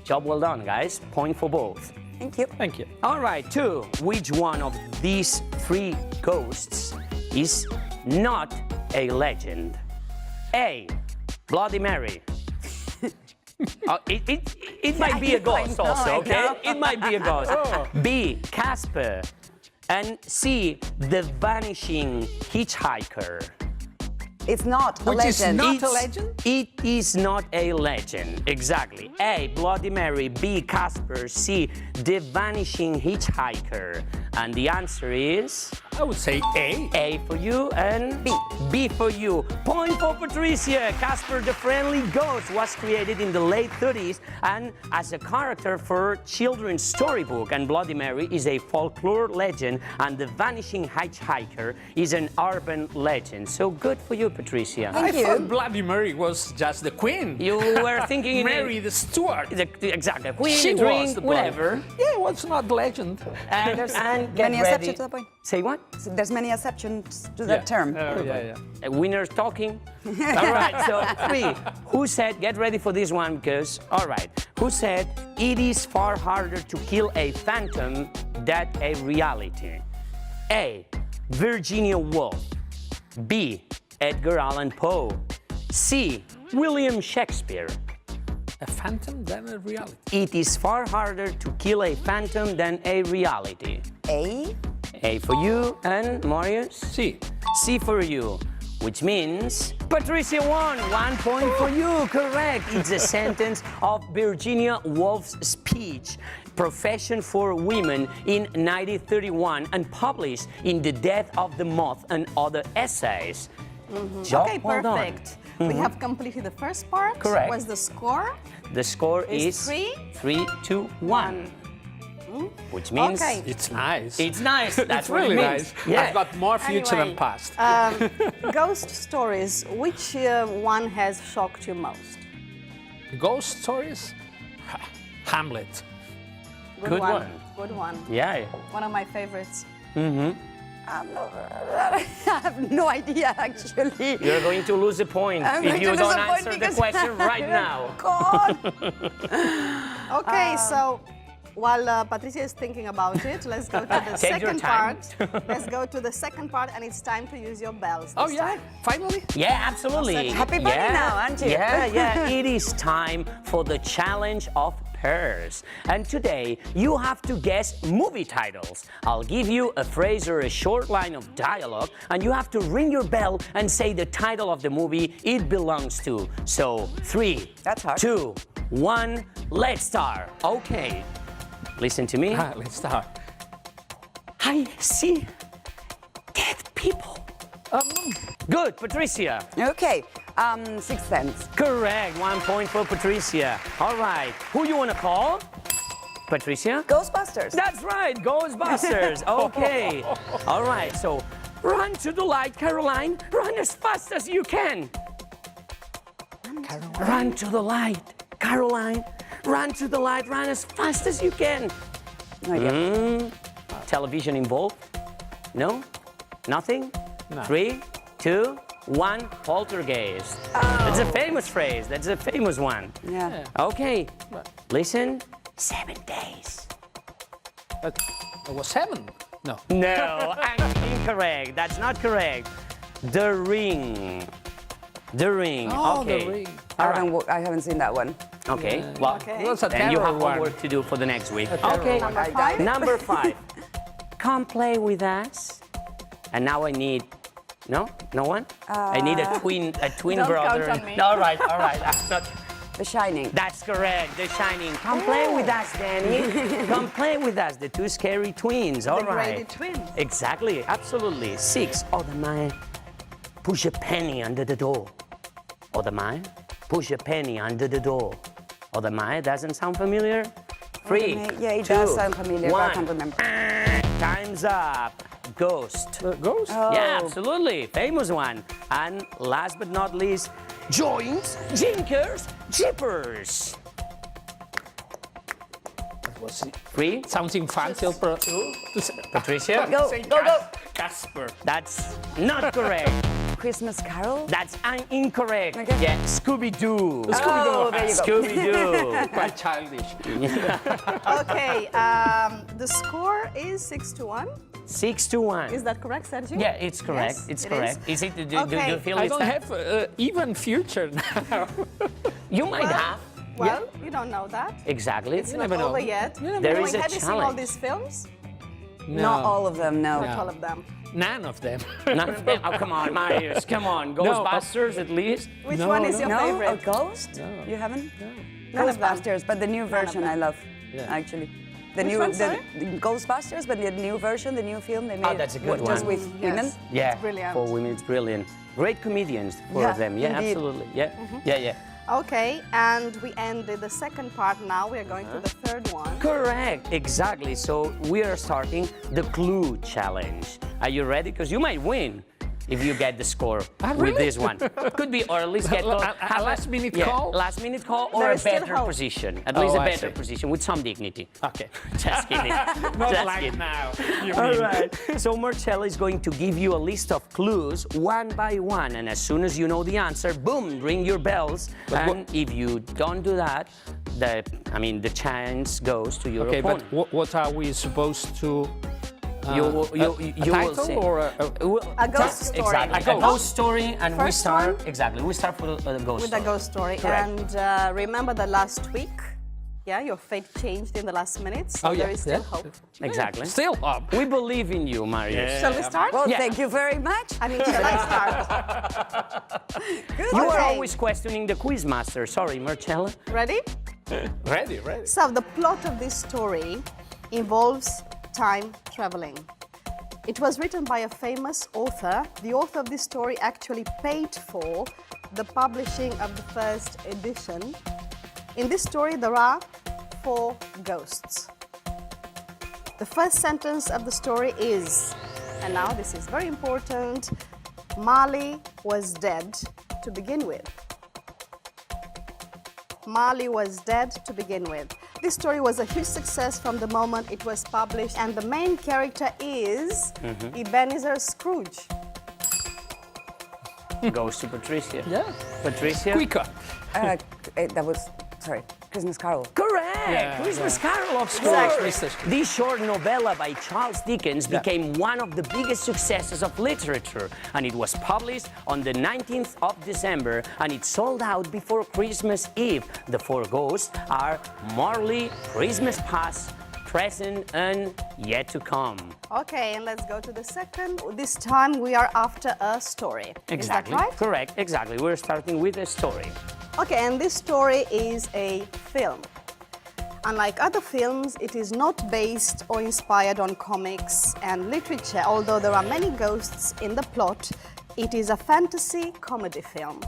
Job well done, guys. Point for both. Thank you. Thank you. All right, 2. Which one of these 3 ghosts is not a legend? A. Bloody Mary. It might be a ghost also, okay? It might be a ghost. B. Casper. And C. The Vanishing Hitchhiker. It's not a Which is legend. not a legend? It is not a legend, exactly. A. Bloody Mary. B. Casper. C. The Vanishing Hitchhiker. And the answer is... I would say A. A for you and B. B for you. Point for Patricia. Casper the Friendly Ghost was created in the late 30s and as a character for children's storybook. And Bloody Mary is a folklore legend, and the Vanishing Hitchhiker is an urban legend. So good for you, Patricia. I thought Bloody Mary was just the queen. You were thinking in Mary the Stewart. exactly. Queen, She drink, was the Bloody whatever. Yeah, well, it's not legend. And get Many ready. exceptions to the point. Say what? So there's many exceptions to that term. Yeah. Winners talking. All right, so 3. Who said, get ready for this one because, all right, who said it is far harder to kill a phantom than a reality? A. Virginia Woolf. B. Edgar Allan Poe. C. William Shakespeare. A phantom than a reality. It is far harder to kill a phantom than a reality. A? A for you and Marius? C. C for you, which means Patricia won. 1 point for you, correct. It's a sentence of Virginia Woolf's speech, Profession for Women, in 1931 and published in The Death of the Moth and Other Essays. Job Okay, well done. perfect. We have completed the first part. Correct. What's the score? The score is 3-1. Which means Okay. It's nice. it's nice. That's It's what really it means. nice. Yeah. I've got more future Anyway, than past. Ghost stories. Which one has shocked you most? Ghost stories? Hamlet. Good one. Good one. Yeah. One of my favorites. I have no idea, actually. You're going to lose a point I'm if going you to lose don't a point answer the because- question right now. God. Okay, so while Patricia is thinking about it, let's go to the Take your second time. part. Let's go to the second part, and it's time to use your bells. Oh, this yeah? time. Finally? Yeah, absolutely. Happy bunny now, aren't you? Yeah. It is time for the challenge of pairs. And today, you have to guess movie titles. I'll give you a phrase or a short line of dialogue, and you have to ring your bell and say the title of the movie it belongs to. So, 3, That's hard. 2, 1, let's start. Okay. Listen to me. Let's start. I see dead people. Good, Patricia. Okay, Sixth Sense. Correct, 1 point for Patricia. All right, who you want to call? Patricia? Ghostbusters. That's right, Ghostbusters. Okay. All right, so run to the light, Caroline. Run as fast as you can. Run to the light, Caroline. Run to the light, run as fast as you can. Not yet. Television involved? No? Nothing? No. 3, 2, 1, poltergeist. That's a famous phrase. That's a famous one. Yeah. Okay, listen. 7 days. It was 7. No. No, incorrect. That's not correct. The Ring. The Ring. Oh, okay. The Ring. All right. I haven't seen that one. Okay. Well, It was a then you have terror one. homework to do for the next week. terror Okay. one. I died. Number 5. Come play with us. And now I need. No? No one? I need a twin Don't brother. count on me. No, all right. I'm not. The Shining. That's correct. The Shining. Come play with us, Danny. Come play with us. The two scary twins. All The right. Grady twins. Exactly. Absolutely. 6. Oh, the man. Push a penny under the door. Oh, the man. Push a penny under the door. Oh, the man. Doesn't sound familiar? 3. Yeah, it 2, does sound familiar, but I 1. can't remember. Time's up. Ghost. Ghost? Yeah, absolutely. Famous one. And last but not least, joints, jinkers, jippers. That was 3. something fancy. Patricia? Go. Casper. That's not correct. Christmas Carol. That's incorrect. Okay. Yeah, Scooby-Doo. Oh, there you go. Scooby-Doo. Quite childish. Okay, the score is 6-1. 6-1. Is that correct, Sergi? Yeah, it's correct. Yes, it's it correct. is. Is it? Do Okay. you feel I it's don't that? have even future now. You might have. Well, you don't know that. Exactly. It's You not never know. over yet. You never There Anyway, is a have you seen all challenge. these films? No. Not all of them, no. Not all of them. None of them. None of them. Oh, come on, Marius. Come on. Ghostbusters, at least. Which No, one is no. your No, a favorite? ghost? No. You haven't? None of them. Ghostbusters, but the new version them. I love, Yeah. actually. The Which new one, sorry? the Ghostbusters, but the new version, the new film they made. that's a good just one. with women. Yes. Yeah. It's brilliant. For women, it's brilliant. Great comedians, four Yeah, of them. Yeah, indeed. absolutely. Yeah. Yeah. Okay, and we ended the second part now. We are going to the third one. Correct. Exactly. So we are starting the clue challenge. Are you ready? Because you might win if you get the score with really? this one. Could be, or at least get A last-minute call? Last minute call or There a is still better hope. position. At Oh, least a I better see. position with some dignity. Okay. Just kidding. Not Just like kidding. now. You All mean. right. So Marcella is going to give you a list of clues one by one, and as soon as you know the answer, boom, ring your bells. And if you don't do that, the chance goes to your Okay, but opponent. what are we supposed to? You will title say. or A ghost story. Exactly. A A ghost story, and we First start one? exactly. We start with a ghost With story. a ghost story. Correct. And remember that last week, yeah, your fate changed in the last minute, so there is still hope. Exactly. Still up. We believe in you, Marius. Shall we start? Well, Yeah. thank you very much. I mean, shall I start? You are Okay. always questioning the quiz master. Sorry, Marcella. Ready? Ready. So the plot of this story involves time traveling. It was written by a famous author. The author of this story actually paid for the publishing of the first edition. In this story, there are 4 ghosts. The first sentence of the story is, and now this is very important, Marley was dead to begin with. Marley was dead to begin with. This story was a huge success from the moment it was published, and the main character is Ebenezer Scrooge. Goes to Patricia. Yeah. Patricia. Quicker. That was, sorry, Christmas Carol. Correct! Yeah, Christmas Carol, of course. Exactly. This short novella by Charles Dickens became one of the biggest successes of literature, and it was published on the 19th of December, and it sold out before Christmas Eve. The 4 ghosts are Marley, Christmas Past, Present, and Yet to Come. Okay, and let's go to the second. This time we are after a story. Exactly. Is that right? Correct, exactly. We're starting with a story. Okay, and this story is a film. Unlike other films, it is not based or inspired on comics and literature, although there are many ghosts in the plot. It is a fantasy comedy film.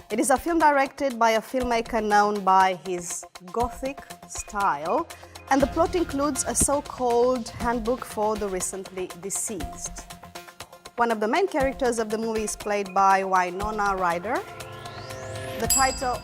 It is a film directed by a filmmaker known by his gothic style, and the plot includes a so-called handbook for the recently deceased. One of the main characters of the movie is played by Winona Ryder. The title...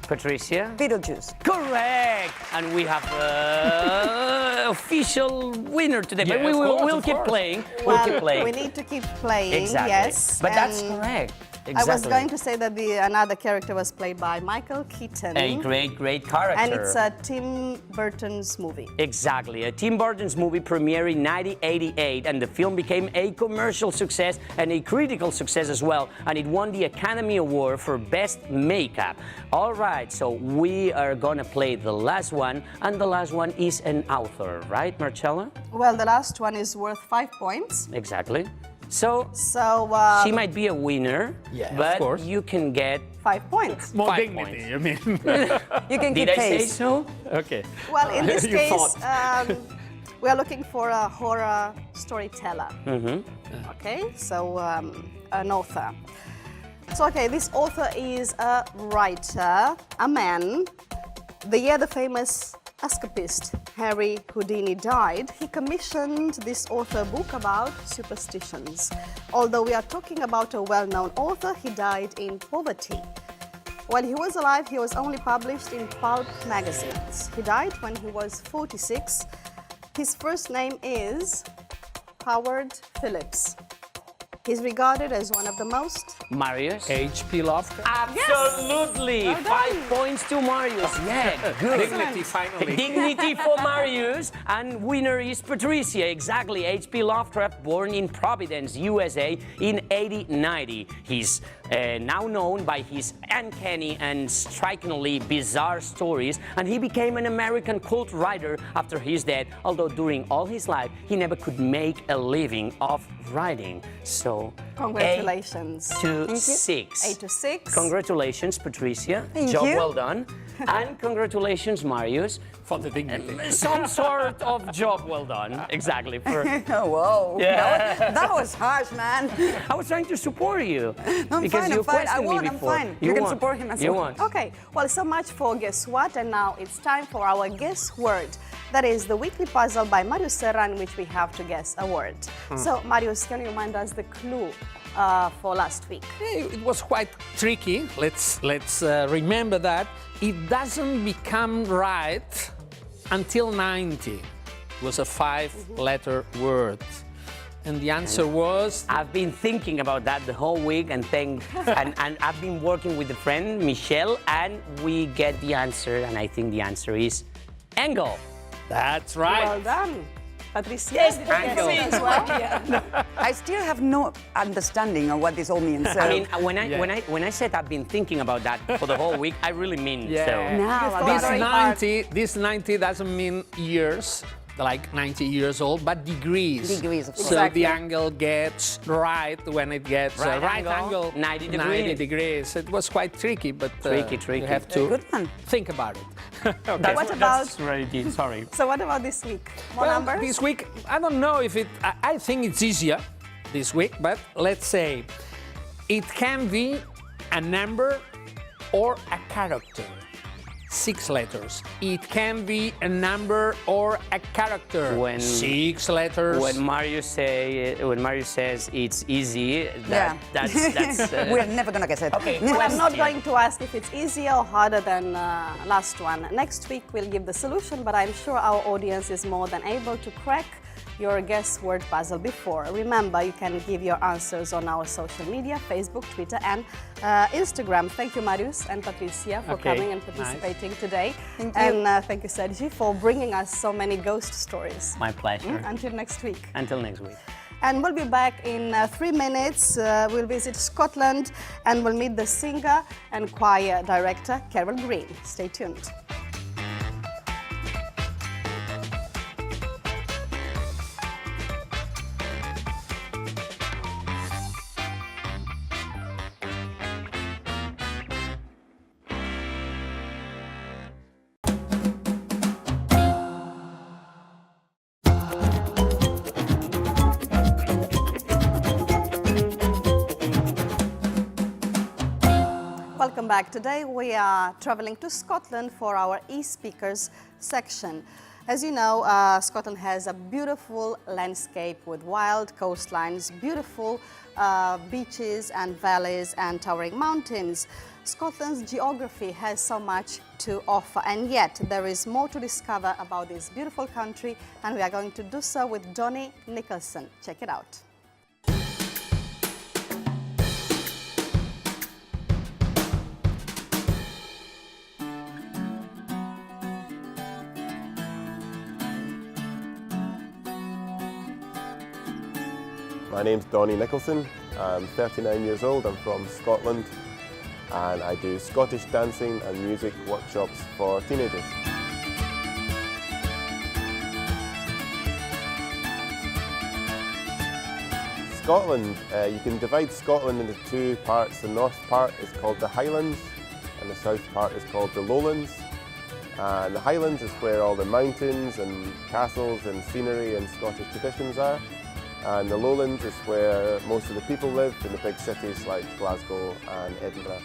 Patricia? Beetlejuice. Correct! And we have an official winner today. Yeah, But we'll of keep course. playing. Well, We'll keep playing. we need to keep playing, Exactly. yes. But that's and correct. I was Exactly. going to say that another character was played by Michael Keaton. A great, great character. And it's a Tim Burton's movie. Exactly. A Tim Burton's movie premiered in 1988, and the film became a commercial success and a critical success as well, and it won the Academy Award for Best Makeup. All right, so we are gonna play the last one, and the last one is an author, right, Marcella? Well, the last one is worth 5 points. Exactly. So So she might be a winner, Yeah, of but course. you can get 5 points. More 5 dignity, points. you mean? You can Did keep I say pace. so? Okay. Well, in this You case, thought. we are looking for a horror storyteller. Mm-hmm. Okay, so an author. So, okay, this author is a writer, a man. The year the famous escapist Harry Houdini died, he commissioned this author book about superstitions. Although we are talking about a well-known author, he died in poverty. While he was alive, he was only published in pulp magazines. He died when he was 46. His first name is Howard Phillips. He's regarded as one of the most... Marius? H.P. Lovecraft. Absolutely! Well done. 5 points to Marius. Yeah, good. Dignity, finally. Dignity for Marius. And winner is Patricia. Exactly. H.P. Lovecraft, born in Providence, USA in 1890. He's now known by his uncanny and strikingly bizarre stories, and he became an American cult writer after his death, although during all his life, he never could make a living of writing. So, Congratulations. 8 to 6. 8 to 6. Congratulations, Patricia. Thank Job you. well done. And congratulations, Marius. For the dignity. Some sort of job well done. Exactly. For, Oh, whoa. Yeah. That was harsh, man. I was trying to support you. I'm because fine, you I'm fine. I questioned me won, I'm before. fine. You can won. support him as You well. won. Okay, well, so much for Guess What, and now it's time for our Guess Word. That is the weekly puzzle by Marius Serra, in which we have to guess a word. So, Marius, can you remind us the clue for last week? It was quite tricky. Let's remember that. It doesn't become right until 90. It was a 5-letter word. And the answer was... I've been thinking about that the whole week, and I've been working with a friend, Michelle, and we get the answer, and I think the answer is angle. That's right. Well done. Patricia, Yes, did you guess angle. it as well? I still have no understanding of what this all means. So. I mean, when I said I've been thinking about that for the whole week, I really mean Yeah. so. now, This This Very 90 doesn't mean years, like 90 years old, but degrees. Degrees, of course. So Exactly. the angle gets right when it gets Right angle, 90 degrees. 90 degrees. It was quite tricky, but Tricky. you have to Good one. think about it. That's What about- That's very deep, sorry. So what about this week? More Well, numbers? this week, I don't know if it... I think it's easier this week, but let's say it can be a number or a character. 6 letters. It can be a number or a character. When- 6 letters. When Marius says it's easy, Yeah. that's We're never going to guess it. Okay. Well, I'm not Question. going to ask if it's easier or harder than last one. Next week we'll give the solution, but I'm sure our audience is more than able to crack your guess word puzzle before. Remember, you can give your answers on our social media, Facebook, Twitter, and Instagram. Thank you, Marius and Patricia, for Okay, coming and nice. participating today. Thank you. And thank you, Sergi, for bringing us so many ghost stories. My pleasure. Until next week. Until next week. And we'll be back in 3 minutes. We'll visit Scotland and we'll meet the singer and choir director, Karol Green. Stay tuned. welcome back. Today we are traveling to Scotland for our e-speakers section. As you know, Scotland has a beautiful landscape with wild coastlines, beautiful beaches and valleys and towering mountains. Scotland's geography has so much to offer, and yet there is more to discover about this beautiful country, and we are going to do so with Johnny Nicholson. Check it out. My name's Donnie Nicholson. I'm 39 years old. I'm from Scotland, and I do Scottish dancing and music workshops for teenagers. Scotland, you can divide Scotland into two parts. The north part is called the Highlands, and the south part is called the Lowlands. And the Highlands is where all the mountains and castles and scenery and Scottish traditions are. And the Lowlands is where most of the people live, in the big cities like Glasgow and Edinburgh.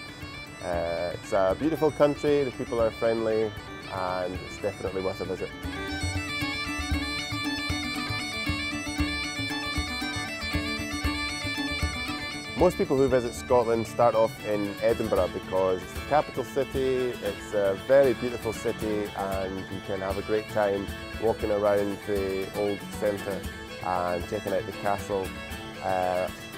It's a beautiful country, the people are friendly, and it's definitely worth a visit. Most people who visit Scotland start off in Edinburgh because it's the capital city, it's a very beautiful city, and you can have a great time walking around the old centre and checking out the castle.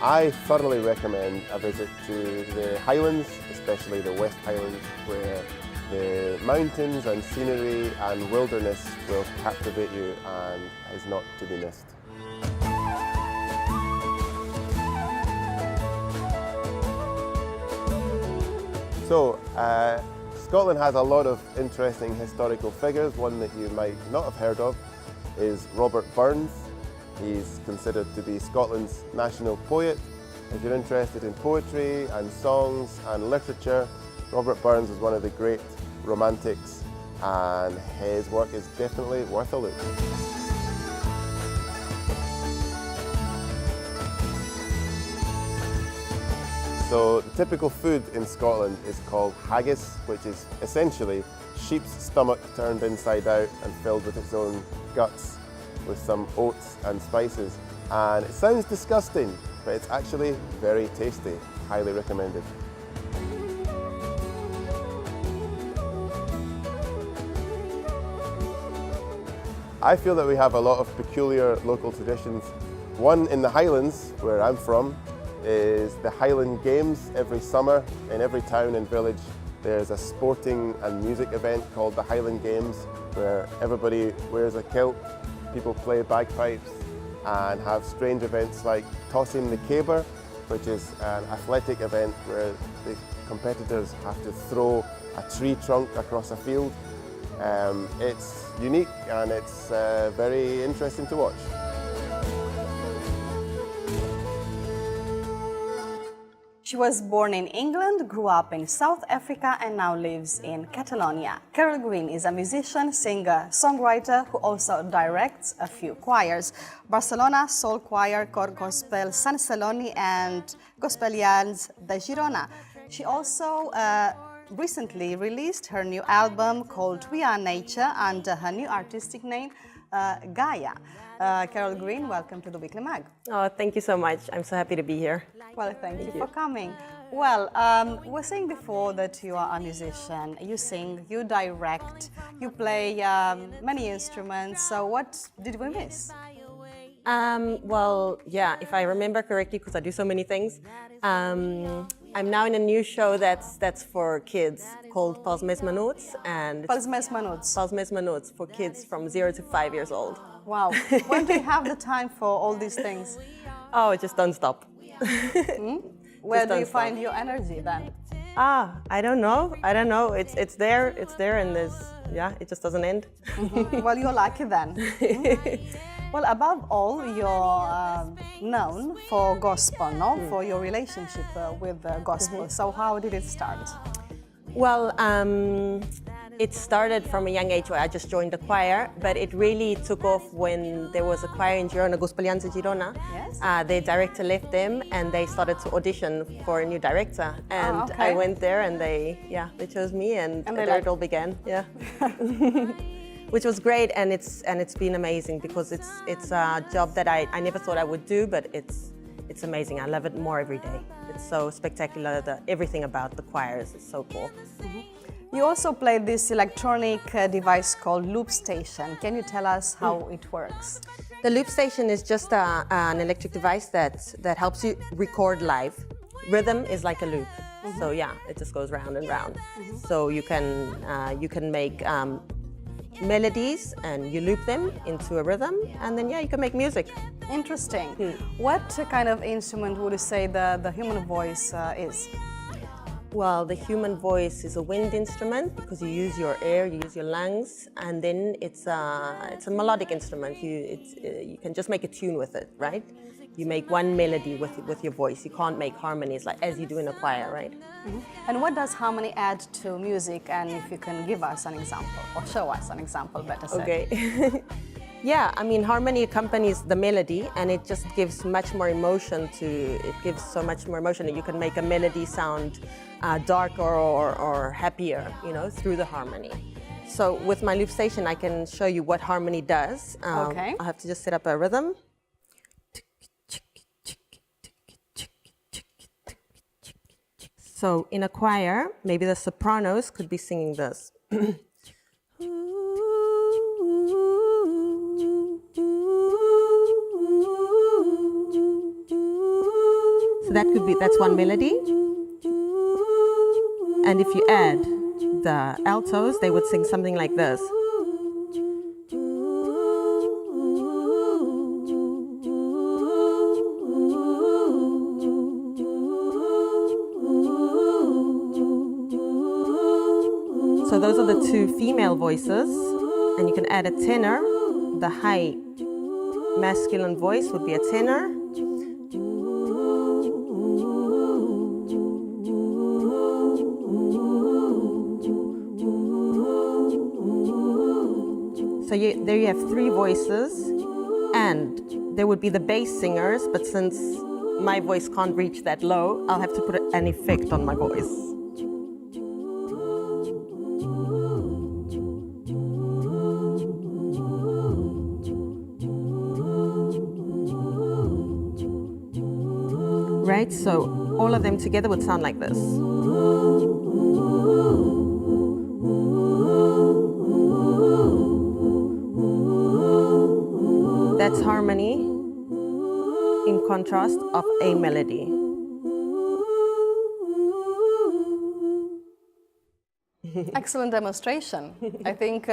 I thoroughly recommend a visit to the Highlands, especially the West Highlands, where the mountains and scenery and wilderness will captivate you and is not to be missed. So, Scotland has a lot of interesting historical figures. One that you might not have heard of is Robert Burns. He's considered to be Scotland's national poet. If you're interested in poetry and songs and literature, Robert Burns is one of the great romantics, and his work is definitely worth a look. So the typical food in Scotland is called haggis, which is essentially sheep's stomach turned inside out and filled with its own guts, with some oats and spices. And it sounds disgusting, but it's actually very tasty. Highly recommended. I feel that we have a lot of peculiar local traditions. One in the Highlands, where I'm from, is the Highland Games. Every summer in every town and village there's a sporting and music event called the Highland Games, where everybody wears a kilt, people play bagpipes, and have strange events like tossing the caber, which is an athletic event where the competitors have to throw a tree trunk across a field. It's unique and it's very interesting to watch. She was born in England, grew up in South Africa, and now lives in Catalonia. Karol Green is a musician, singer, songwriter who also directs a few choirs: Barcelona Soul Choir, Cor Gospel San Celoni, and Gospelians de Girona. She also recently released her new album called We Are Nature under her new artistic name, Gaia. Karol Green, welcome to the Weekly Mag. Oh, thank you so much. I'm so happy to be here. Well, thank you for coming. Well, we were saying before that you are a musician. You sing, you direct, you play many instruments. So what did we miss? Well, yeah, if I remember correctly, because I do so many things, I'm now in a new show that's for kids called Pels Mes Menuts, and Pels Mes Menuts. Pels Mes Menuts for kids from 0 to 5 years old. Wow. When do you have the time for all these things? Oh, it just don't stop. Where do you find your energy then? I don't know. It's there, and it just doesn't end. Well, you're lucky then. Well, above all, you're known for gospel, no? For your relationship with the gospel. So how did it start? Well, It started from a young age where I just joined the choir, but it really took off when there was a choir in Girona, Gospelians de Girona. Yes. Their director left them and they started to audition for a new director. And I went there and they chose me and there it all began. Yeah. Which was great, and it's been amazing because it's a job that I never thought I would do, but it's amazing. I love it more every day. It's so spectacular. Everything about the choirs is so cool. You also played this electronic device called Loop Station. Can you tell us how it works? The Loop Station is just an electric device that helps you record live. Rhythm is like a loop, so yeah, it just goes round and round. So you can make melodies and you loop them into a rhythm, and then you can make music. Interesting. What kind of instrument would you say the human voice is? Well, the human voice is a wind instrument because you use your air, you use your lungs, and then it's a melodic instrument. You can just make a tune with it, right? You make one melody with your voice. You can't make harmonies like as you do in a choir, right? And what does harmony add to music? And if you can give us an example, or show us an example, better said. Okay. Yeah, I mean, harmony accompanies the melody, and it just gives much more emotion it gives so much more emotion that you can make a melody sound darker or happier, through the harmony. So with my Loop Station, I can show you what harmony does. Okay. I have to just set up a rhythm. So in a choir, maybe the sopranos could be singing this. So that's one melody. And if you add the altos, they would sing something like this. So those are the two female voices, and you can add a tenor. The high masculine voice would be a tenor. So there you have three voices, and there would be the bass singers, but since my voice can't reach that low, I'll have to put an effect on my voice. Right, so all of them together would sound like this. That's harmony in contrast of a melody. Excellent demonstration. I think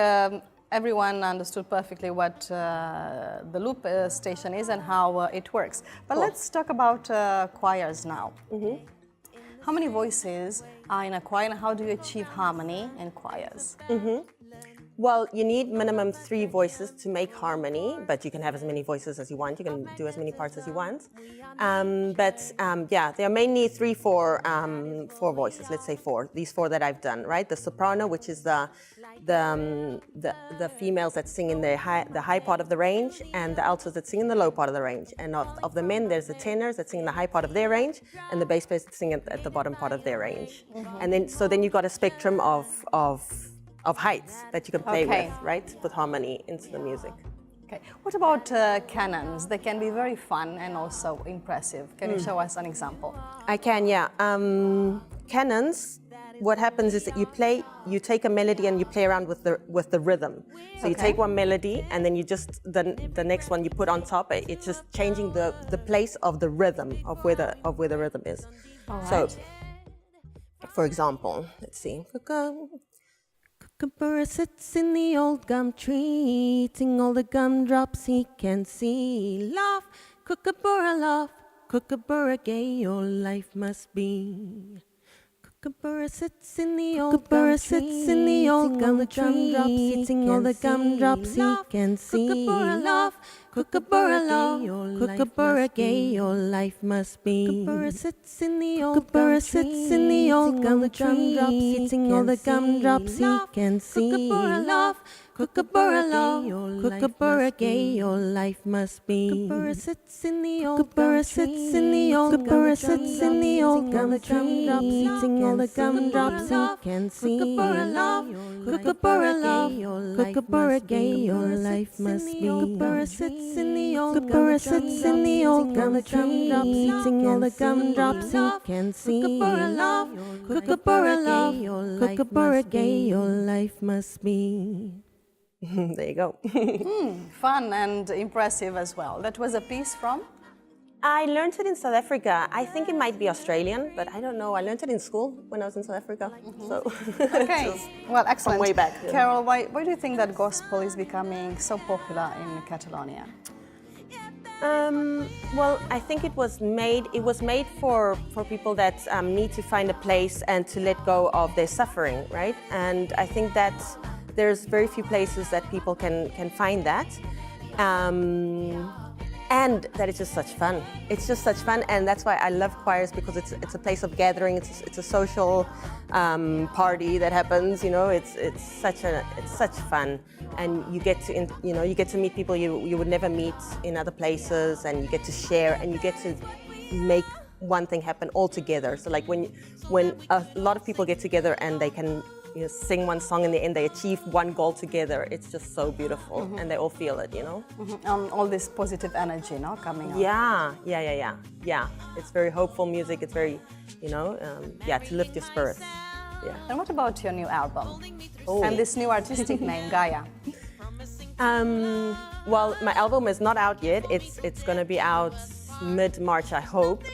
everyone understood perfectly what the Loop Station is and how it works. But let's talk about choirs now. How many voices are in a choir, and how do you achieve harmony in choirs? Well, you need minimum 3 voices to make harmony, but you can have as many voices as you want. You can do as many parts as you want. Yeah, there are mainly 4 voices. Let's say 4. These 4 that I've done, right? The soprano, which is the females that sing in the high part of the range, and the altos that sing in the low part of the range. And of the men, there's the tenors that sing in the high part of their range, and the bass players that sing at the bottom part of their range. And then you've got a spectrum of heights that you can play with, right? Put harmony into the music. Okay. What about canons? They can be very fun and also impressive. Can you show us an example? I can, yeah. Canons, what happens is that you take a melody and you play around with the rhythm. So you take one melody and then you just the next one you put on top. It's just changing the place of the rhythm of where the rhythm is. All right. So, for example, let's see. Kookaburra sits in the old gum tree, eating all the gumdrops he can see. Laugh, Kookaburra, laugh, Kookaburra, gay your life must be. Kookaburra sits in the old gum tree, eating all the gumdrops he can see. Laugh, Kookaburra love, kookaburra gay, your life must be. Kookaburra sits in the old gum tree, eating all the gumdrops he can see. Kookaburra love, kookaburra love, kookaburra gay, your life must be. Kookaburra sits in the old gum tree, eating all the gumdrops he can see. Kookaburra love, kookaburra love, kookaburra gay, your life must be. Kookaburra sits in the old gum tree, eating all the gumdrops he can see. Kookaburra love, kookaburra gay, your life must be. There you go. Fun and impressive as well. That was a piece from? I learned it in South Africa. I think it might be Australian, but I don't know. I learned it in school when I was in South Africa. So Okay, well, excellent. From way back. Yeah. Karol, why do you think that gospel is becoming so popular in Catalonia? Well, I think it was made for people that need to find a place and to let go of their suffering, right? And I think that there's very few places that people can find that. And that it's just such fun. It's just such fun, and that's why I love choirs, because it's a place of gathering. It's a social party that happens. You know, it's such fun, and you get to meet people you would never meet in other places, and you get to share, and you get to make one thing happen all together. So like when a lot of people get together and they can sing one song in the end, they achieve one goal together. It's just so beautiful, and they all feel it, you know. All this positive energy, no, coming out. Yeah. It's very hopeful music. It's very, to lift your spirits. Yeah. And what about your new album? And this new artistic name, Gaia? Well, my album is not out yet. It's going to be out mid-March, I hope.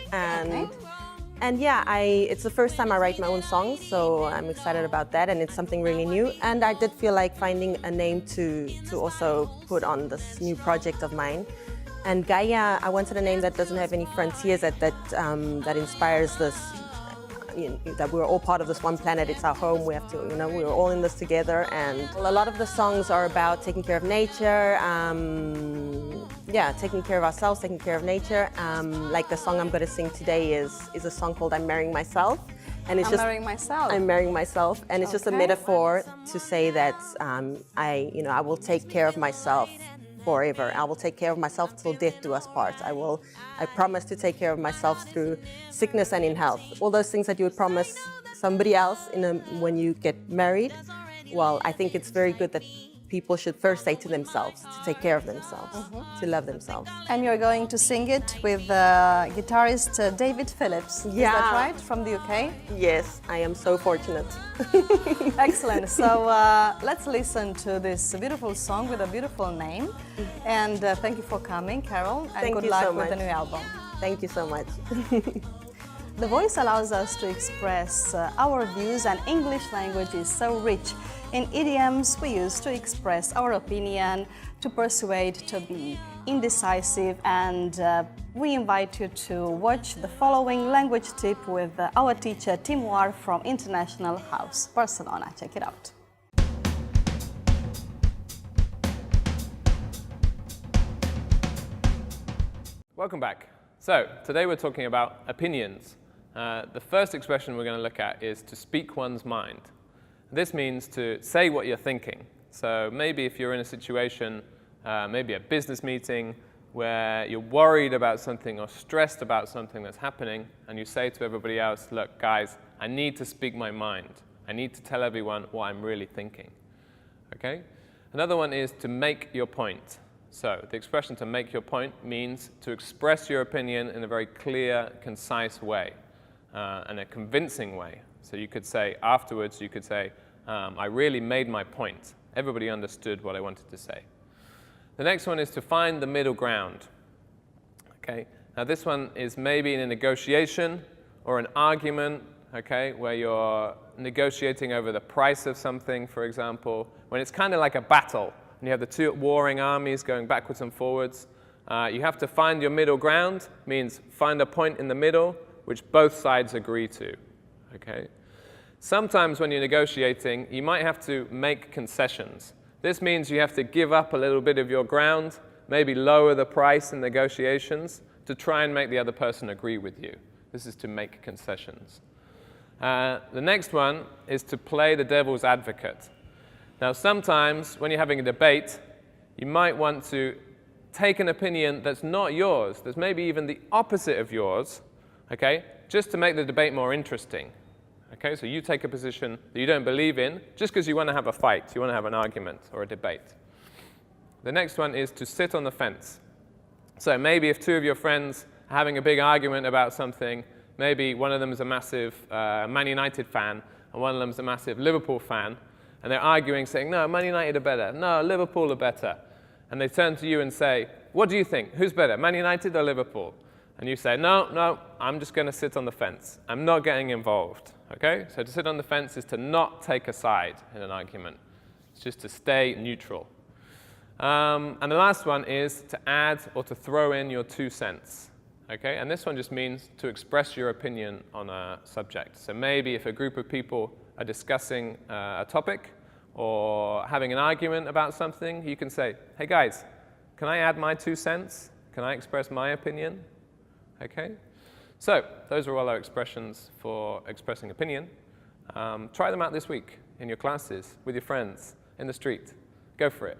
And yeah, it's the first time I write my own songs, so I'm excited about that, and it's something really new. And I did feel like finding a name to also put on this new project of mine. And Gaia, I wanted a name that doesn't have any frontiers, that inspires this, that we're all part of this one planet. It's our home. We have to, we're all in this together. And a lot of the songs are about taking care of nature. Taking care of ourselves, taking care of nature. Like the song I'm going to sing today is a song called "I'm Marrying Myself," and it's marrying myself. I'm marrying myself, and it's just a metaphor to say that I will take care of myself forever. I will take care of myself till death do us part. I promise to take care of myself through sickness and in health. All those things that you would promise somebody else when you get married. Well, I think it's very good that people should first say to themselves, to take care of themselves, to love themselves. And you're going to sing it with guitarist David Phillips. Yeah. Is that right? From the UK? Yes, I am so fortunate. Excellent. So let's listen to this beautiful song with a beautiful name. And thank you for coming, Karol. And good luck with the new album. Thank you so much. The voice allows us to express our views, and English language is so rich in idioms we use to express our opinion, to persuade, to be indecisive, and we invite you to watch the following language tip with our teacher Tim War from International House, Barcelona. Check it out. Welcome back. So, today we're talking about opinions. The first expression we're going to look at is to speak one's mind. This means to say what you're thinking. So maybe if you're in a situation, maybe a business meeting, where you're worried about something or stressed about something that's happening, and you say to everybody else, look, guys, I need to speak my mind. I need to tell everyone what I'm really thinking. Okay? Another one is to make your point. So the expression to make your point means to express your opinion in a very clear, concise way, and a convincing way. So you could say afterwards, you could say, I really made my point. Everybody understood what I wanted to say. The next one is to find the middle ground. Okay? Now this one is maybe in a negotiation or an argument, okay, where you're negotiating over the price of something, for example, when it's kind of like a battle, and you have the two warring armies going backwards and forwards. You have to find your middle ground, means find a point in the middle which both sides agree to. Okay? Sometimes when you're negotiating, you might have to make concessions. This means you have to give up a little bit of your ground maybe lower the price in negotiations to try and make the other person agree with you. This is to make concessions. The next one is to play the devil's advocate. Now, sometimes when you're having a debate, you might want to take an opinion that's not yours, that's maybe even the opposite of yours, okay, just to make the debate more interesting. Okay, so you take a position that you don't believe in just because you want to have a fight, you want to have an argument or a debate. The next one is to sit on the fence. So maybe if two of your friends are having a big argument about something, maybe one of them is a massive Man United fan and one of them is a massive Liverpool fan, and they're arguing saying, no, Man United are better, no, Liverpool are better. And they turn to you and say, what do you think? Who's better, Man United or Liverpool? And you say, no, I'm just going to sit on the fence. I'm not getting involved. Okay? So to sit on the fence is to not take a side in an argument. It's just to stay neutral. And the last one is to add or to throw in your 2 cents. Okay? And this one just means to express your opinion on a subject. So maybe if a group of people are discussing a topic or having an argument about something, you can say, hey guys, can I add my 2 cents? Can I express my opinion? Okay? So those are all our expressions for expressing opinion. Try them out this week in your classes, with your friends, in the street. Go for it.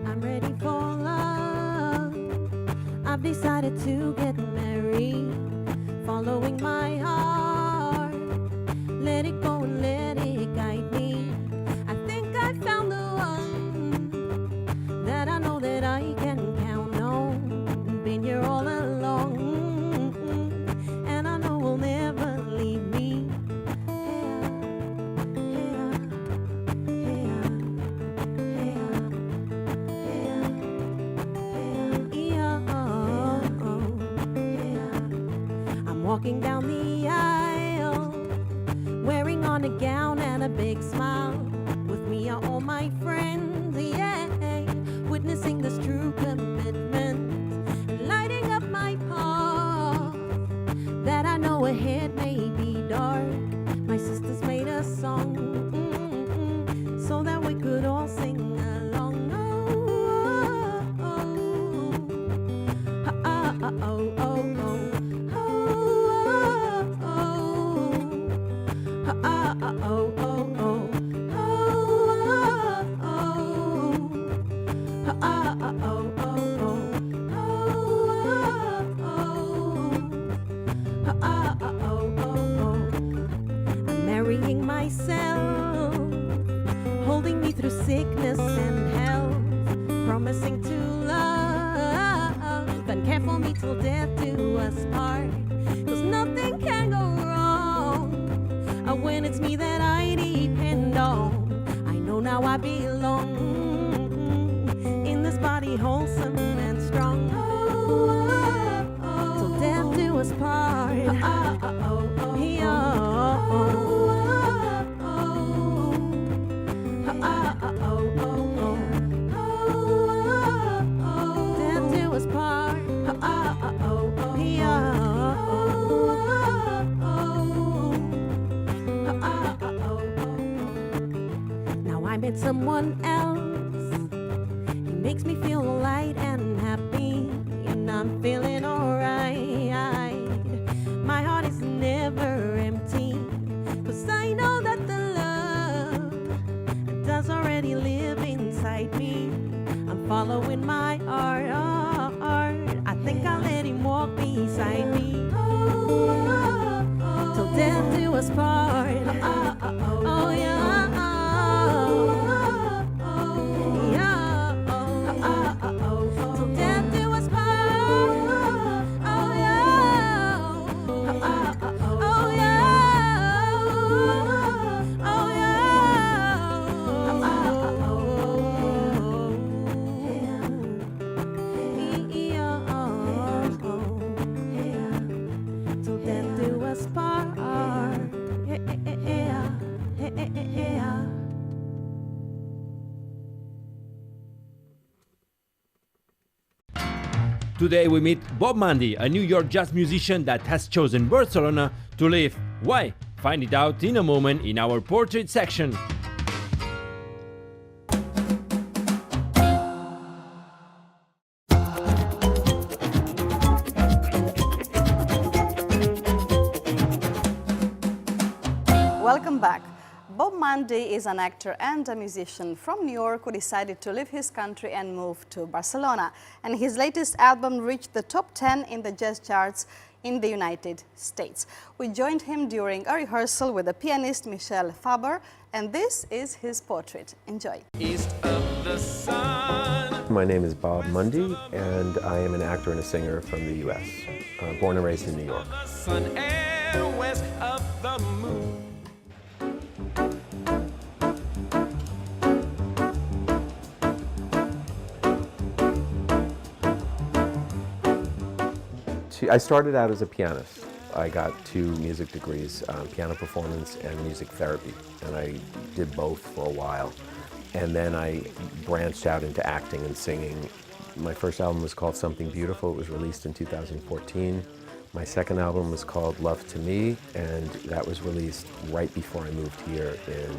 I'm ready for love. I've decided to get married, following my heart. Let it go and let it guide me. I think I found the one that I know that I can count on. Been here all along, and I know will never leave me. I'm walking down the aisle, wearing on a gown and a big smile. With me are all my friends, yeah, witnessing this true commitment, and lighting up my path that I know ahead may be dark. My sisters made a song so that we could all sing along. I'm marrying myself, holding me through sickness and health, promising to love and care for me till death do us part. 'Cause nothing can go wrong when it's me that I depend on. I know now I belong in this body wholesome and strong. Till death do us part. Death do us part. Now I met someone else. He makes me feel light and happy, and I'm feeling alright. My heart is never empty, 'cause I know that the love does already live inside me. I'm following my heart. I think I'll let him walk beside me till death do us part. Oh yeah. Till death do us part. Oh yeah. Oh yeah. Oh yeah. Today we meet Bob Mundy, a New York jazz musician that has chosen Barcelona to live. Why? Find it out in a moment in our portrait section. Welcome back. Bob Mundy is an actor and a musician from New York who decided to leave his country and move to Barcelona. And his latest album reached the top 10 in the jazz charts in the United States. We joined him during a rehearsal with the pianist Michel Faber, and this is his portrait. Enjoy. East of the sun. My name is Bob Mundy, and I am an actor and a singer from the U.S., born and raised in New York. Sun air west of the moon. I started out as a pianist. I got 2 music degrees, piano performance and music therapy, and I did both for a while. And then I branched out into acting and singing. My first album was called Something Beautiful. It was released in 2014. My second album was called Love to Me, and that was released right before I moved here in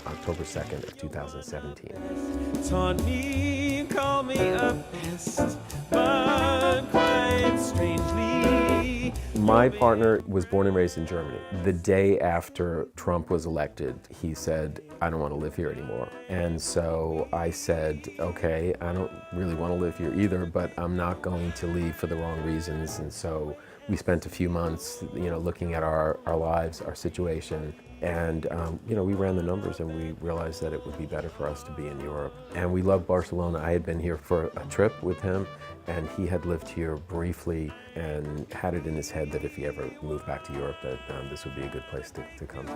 October 2nd of 2017. Tawny, call me a pest, but quite strangely. My partner was born and raised in Germany. The day after Trump was elected, he said, I don't want to live here anymore. And so I said, okay, I don't really want to live here either, but I'm not going to leave for the wrong reasons. And so we spent a few months, looking at our lives, our situation, and we ran the numbers and we realized that it would be better for us to be in Europe. And we loved Barcelona. I had been here for a trip with him, and he had lived here briefly and had it in his head that if he ever moved back to Europe, that this would be a good place to come to.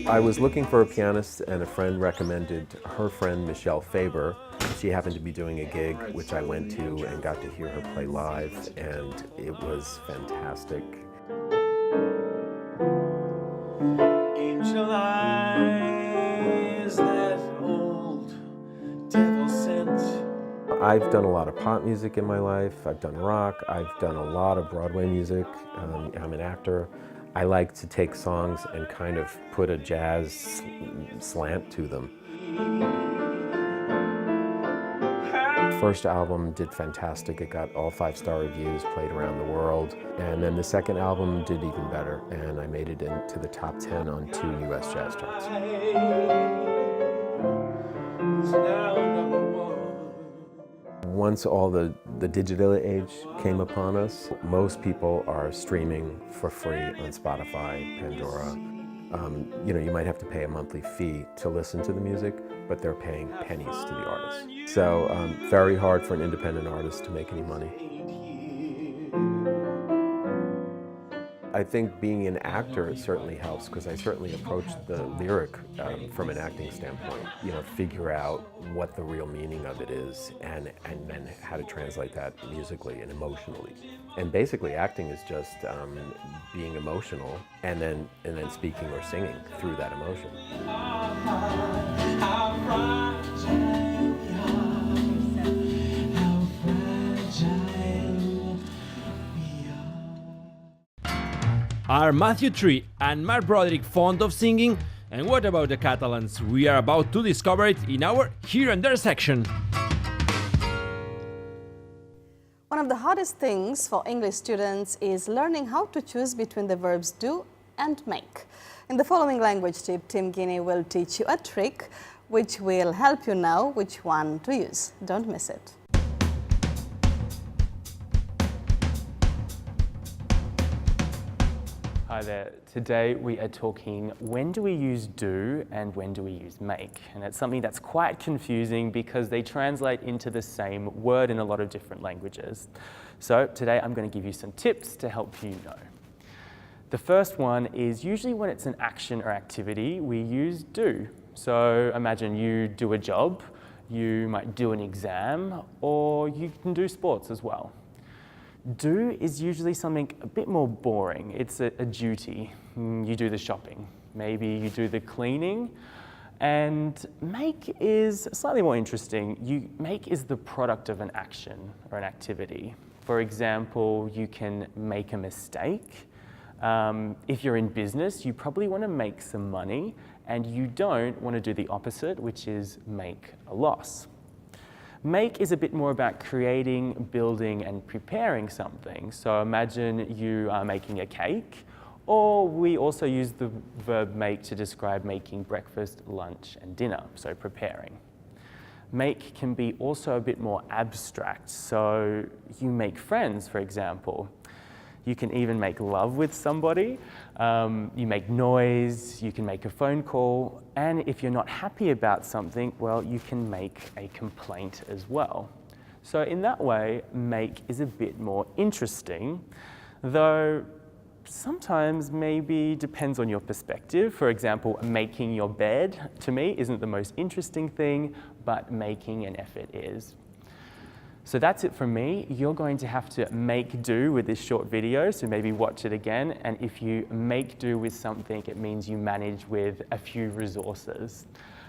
I was looking for a pianist, and a friend recommended her friend Michel Faber. She happened to be doing a gig, which I went to and got to hear her play live, and it was fantastic. Angel eyes, that old devil scent. I've done a lot of pop music in my life. I've done rock. I've done a lot of Broadway music. I'm an actor. I like to take songs and kind of put a jazz slant to them. First album did fantastic. It got all 5-star reviews, played around the world. And then the second album did even better, and I made it into the top 10 on 2 US jazz charts. Once all the digital age came upon us, most people are streaming for free on Spotify, Pandora. You might have to pay a monthly fee to listen to the music, but they're paying pennies to the artist. So very hard for an independent artist to make any money. I think being an actor certainly helps, because I certainly approach the lyric from an acting standpoint. Figure out what the real meaning of it is, and then how to translate that musically and emotionally. And basically, acting is just being emotional and then speaking or singing through that emotion. Are Matthew Tree and Marc Broderick fond of singing? And what about the Catalans? We are about to discover it in our Here and There section. One of the hardest things for English students is learning how to choose between the verbs do and make. In the following language tip, Tim Guinea will teach you a trick which will help you know which one to use. Don't miss it. Hi there. Today we are talking when do we use do and when do we use make? And it's something that's quite confusing because they translate into the same word in a lot of different languages. So today I'm going to give you some tips to help you know. The first one is usually when it's an action or activity, we use do. So imagine you do a job, you might do an exam, or you can do sports as well. Do is usually something a bit more boring. It's a duty. You do the shopping. Maybe you do the cleaning. And make is slightly more interesting. Make is the product of an action or an activity. For example, you can make a mistake. If you're in business, you probably want to make some money, and you don't want to do the opposite, which is make a loss. Make is a bit more about creating, building, and preparing something. So imagine you are making a cake, or we also use the verb make to describe making breakfast, lunch, and dinner, so preparing. Make can be also a bit more abstract. So you make friends, for example. You can even make love with somebody. You make noise, you can make a phone call, and if you're not happy about something, well, you can make a complaint as well. So in that way, make is a bit more interesting, though sometimes maybe depends on your perspective. For example, making your bed, to me, isn't the most interesting thing, but making an effort is. So that's it from me. You're going to have to make do with this short video, so maybe watch it again. And if you make do with something, it means you manage with a few resources.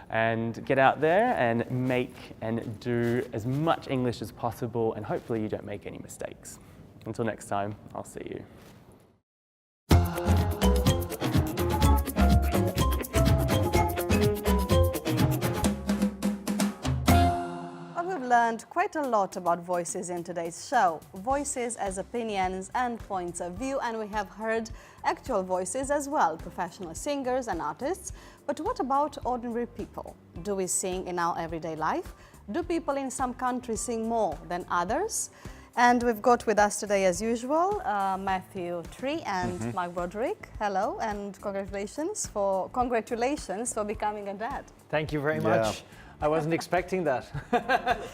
And get out there and make and do as much English as possible, and hopefully you don't make any mistakes. Until next time, I'll see you. Learned quite a lot about voices in today's show. Voices as opinions and points of view, and we have heard actual voices as well, professional singers and artists. But what about ordinary people? Do we sing in our everyday life? Do people in some countries sing more than others? And we've got with us today, as usual, Matthew Tree and Mark Broderick. Hello, and congratulations for becoming a dad. Thank you very much. I wasn't expecting that.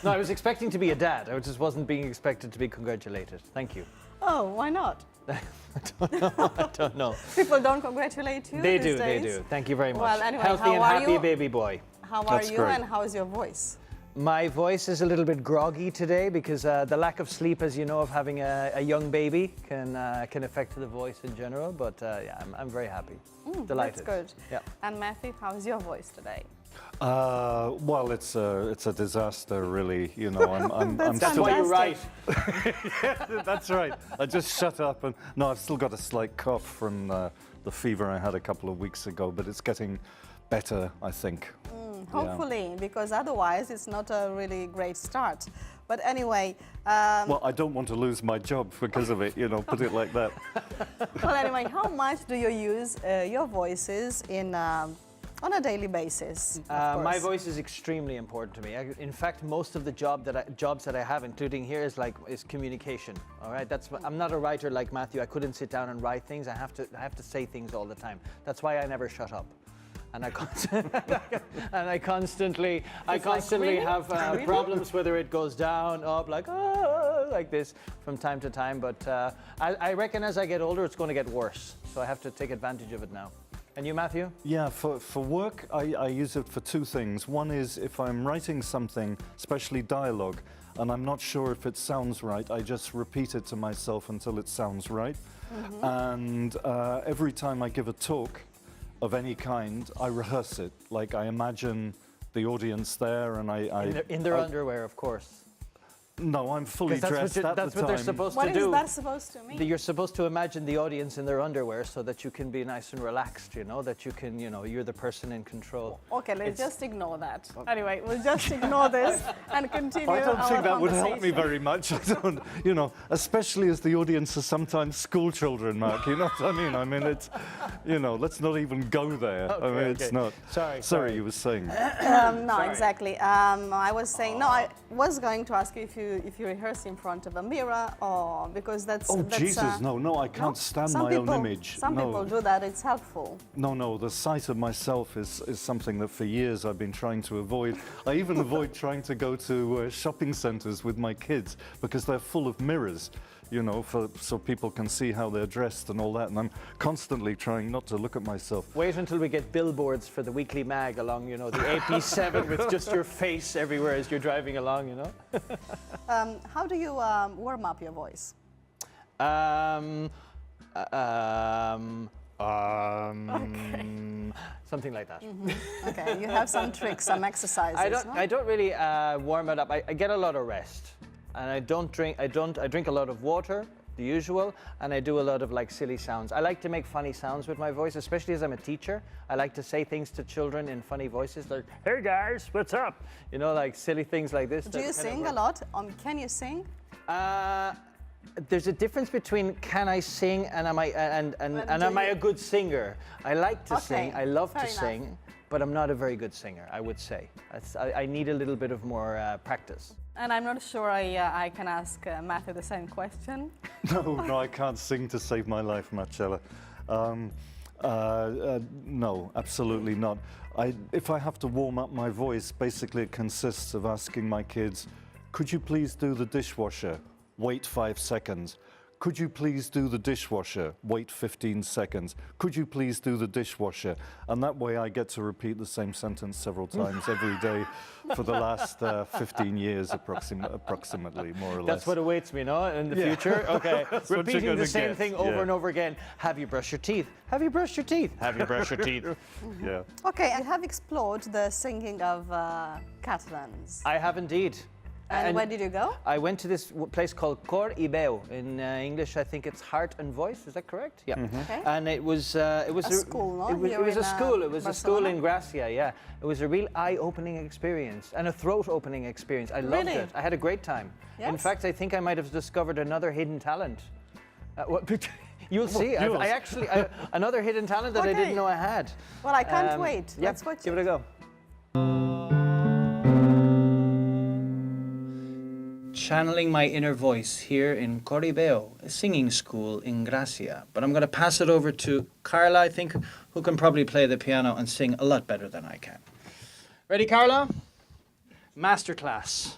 No, I was expecting to be a dad. I just wasn't being expected to be congratulated. Thank you. Oh, why not? I don't know. People don't congratulate you They these do, days? they do. Thank you very much. Well, anyway, Healthy and happy baby boy. How are you and how is your voice? My voice is a little bit groggy today because the lack of sleep, as you know, of having a young baby can affect the voice in general. But yeah, I'm very happy, delighted. That's good. Yeah. And Matthew, how is your voice today? Well, it's a disaster, really. You know, I'm that's why you're right. Yeah, that's right. I just shut up, and no, I've still got a slight cough from the fever I had a couple of weeks ago, but it's getting better, I think. Hopefully, because otherwise it's not a really great start. But anyway... well, I don't want to lose my job because of it, you know, put it like that. Well, anyway, how much do you use your voices in... on a daily basis? My voice is extremely important to me. In fact, most of the jobs that I have, including here, is communication. All right, I'm not a writer like Matthew. I couldn't sit down and write things. I have to say things all the time. That's why I never shut up. And I constantly have problems whether it goes down, up, like this from time to time. But I reckon as I get older, it's going to get worse. So I have to take advantage of it now. And you, Matthew? Yeah, for work, I use it for two things. One is if I'm writing something, especially dialogue, and I'm not sure if it sounds right, I just repeat it to myself until it sounds right. And every time I give a talk of any kind, I rehearse it. Like I imagine the audience there, and in their underwear, of course. No, I'm fully dressed at the time. That's what they're supposed to do. What is that supposed to mean? You're supposed to imagine the audience in their underwear so that you can be nice and relaxed, you know, that you can, you know, you're the person in control. Okay, let's just ignore that. Anyway, we'll just ignore this and continue. I don't think that would help me conversation. very much. I don't, you know, especially as the audience are sometimes school children, Mark, you know what I mean? I mean, it's, you know, let's not even go there. Okay, I mean, it's not. Sorry, you were saying. No, exactly. I was saying, no, I was going to ask you if you rehearse in front of a mirror, or because that's... Oh, Jesus, no, I can't stand my own image. Some people do that, it's helpful. No, the sight of myself is something that for years I've been trying to avoid. I even avoid trying to go to shopping centres with my kids because they're full of mirrors, you know, so people can see how they're dressed and all that, and I'm constantly trying not to look at myself. Wait until we get billboards for the weekly mag along, you know, the AP7 with just your face everywhere as you're driving along, you know. How do you warm up your voice? Okay. something like that. Okay, you have some tricks, some exercises. I don't really warm it up. I get a lot of rest, and I drink a lot of water, the usual, and I do a lot of like silly sounds. I like to make funny sounds with my voice, especially as I'm a teacher. I like to say things to children in funny voices, like, "Hey guys, what's up?" You know, like silly things like this. Do you sing a lot? Can you sing? There's a difference between can I sing and am I a good singer? I like to sing. I love to sing, but I'm not a very good singer, I would say. I need a little bit of more practice. And I'm not sure I can ask Matthew the same question. No, I can't sing to save my life, Marcella. No, absolutely not. If I have to warm up my voice, basically it consists of asking my kids, could you please do the dishwasher? Wait 5 seconds. Could you please do the dishwasher? Wait 15 seconds. Could you please do the dishwasher? And that way I get to repeat the same sentence several times every day for the last 15 years approximately, more or less. That's what awaits me, no? In the future? Okay. Repeating the same thing over and over again. Have you brushed your teeth? Have you brushed your teeth? Have you brushed your teeth? Yeah. Okay, you have explored the singing of Catalans. I have indeed. And where did you go? I went to this place called Cor i Veu. In English, I think it's heart and voice. Is that correct? Yeah. Okay. And it was a school, no? It was a school. It was a school Barcelona? in Gracia. Yeah. It was a real eye-opening experience and a throat-opening experience. I loved it. I had a great time. Yes? In fact, I think I might have discovered another hidden talent. You'll see. I actually another hidden talent that I didn't know I had. Well, I can't wait. Yeah, Let's watch give it a go. Channeling my inner voice here in Cor i Veu, a singing school in Gracia. But I'm going to pass it over to Carla, I think, who can probably play the piano and sing a lot better than I can. Ready, Carla? Masterclass.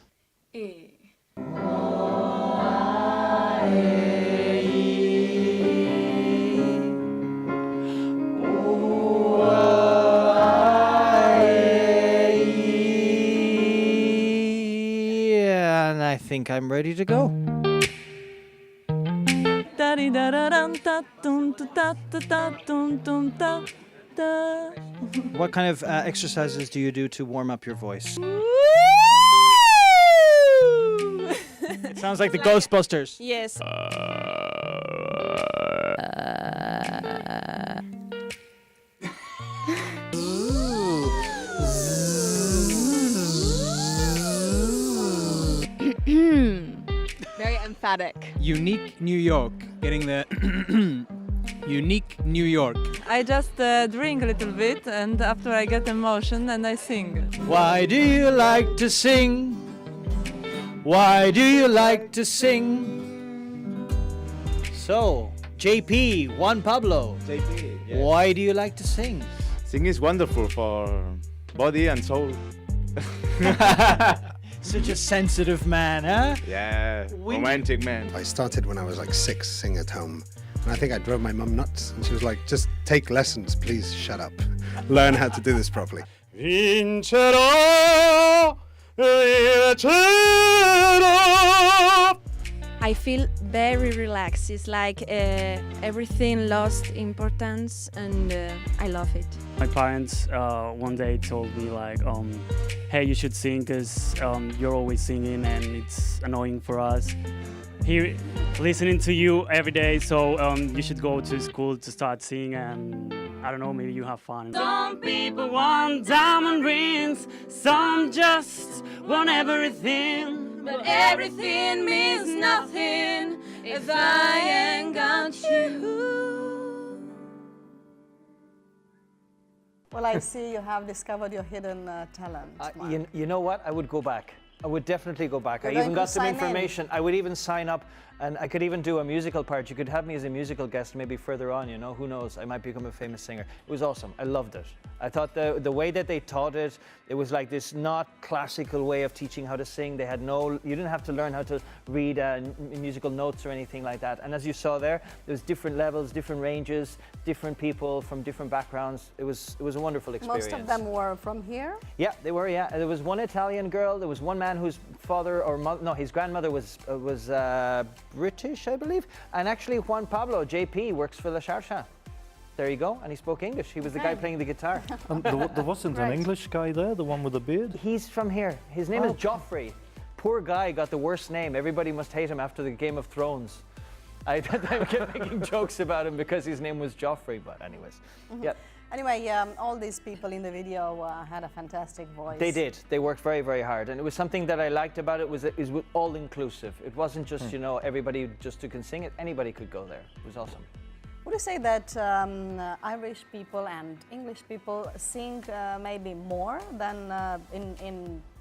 I think I'm ready to go. What kind of exercises do you do to warm up your voice? Sounds like the Ghostbusters. Yes. Very emphatic. Unique New York. Getting the unique New York. I just drink a little bit, and after I get emotion and I sing. Why do you like to sing? Why do you like to sing? So, JP, Juan Pablo. JP, yeah. Why do you like to sing? Singing is wonderful for body and soul. Such a sensitive man, huh? Yeah, romantic man. I started when I was like 6, sing at home. And I think I drove my mum nuts. And she was like, just take lessons, please shut up. Learn how to do this properly. Vincerò, vincerò. I feel very relaxed. It's like everything lost importance, and I love it. My parents one day told me like, hey, you should sing because you're always singing and it's annoying for us. Listening to you every day, so you should go to school to start singing, and I don't know, maybe you have fun. Some people want diamond rings, some just want everything. But everything means nothing if I ain't got you. Well, I see you have discovered your hidden talent. You know what? I would go back. I would definitely go back. You're I even going got to some sign in. information. I would even sign up, and I could even do a musical part. You could have me as a musical guest maybe further on, you know, who knows? I might become a famous singer. It was awesome. I loved it. I thought the way that they taught it, it was like this not classical way of teaching how to sing. They had you didn't have to learn how to read musical notes or anything like that. And as you saw there was different levels, different ranges, different people from different backgrounds. It was a wonderful experience. Most of them were from here? Yeah, they were, yeah. There was one Italian girl, there was one man whose father or his grandmother was British, I believe. And actually Juan Pablo, JP, works for the Xarxa. there you go. And he spoke English. He was the guy playing the guitar. And there wasn't an English guy there, the one with the beard? He's from here. His name is Joffrey. Poor guy got the worst name. Everybody must hate him after the Game of Thrones. I kept making jokes about him because his name was Joffrey, but anyways. Yeah. Anyway, all these people in the video had a fantastic voice. They did. They worked very, very hard. And it was something that I liked about it was all inclusive. It wasn't just, you know, everybody just who can sing it. Anybody could go there. It was awesome. Would you say that Irish people and English people sing maybe more than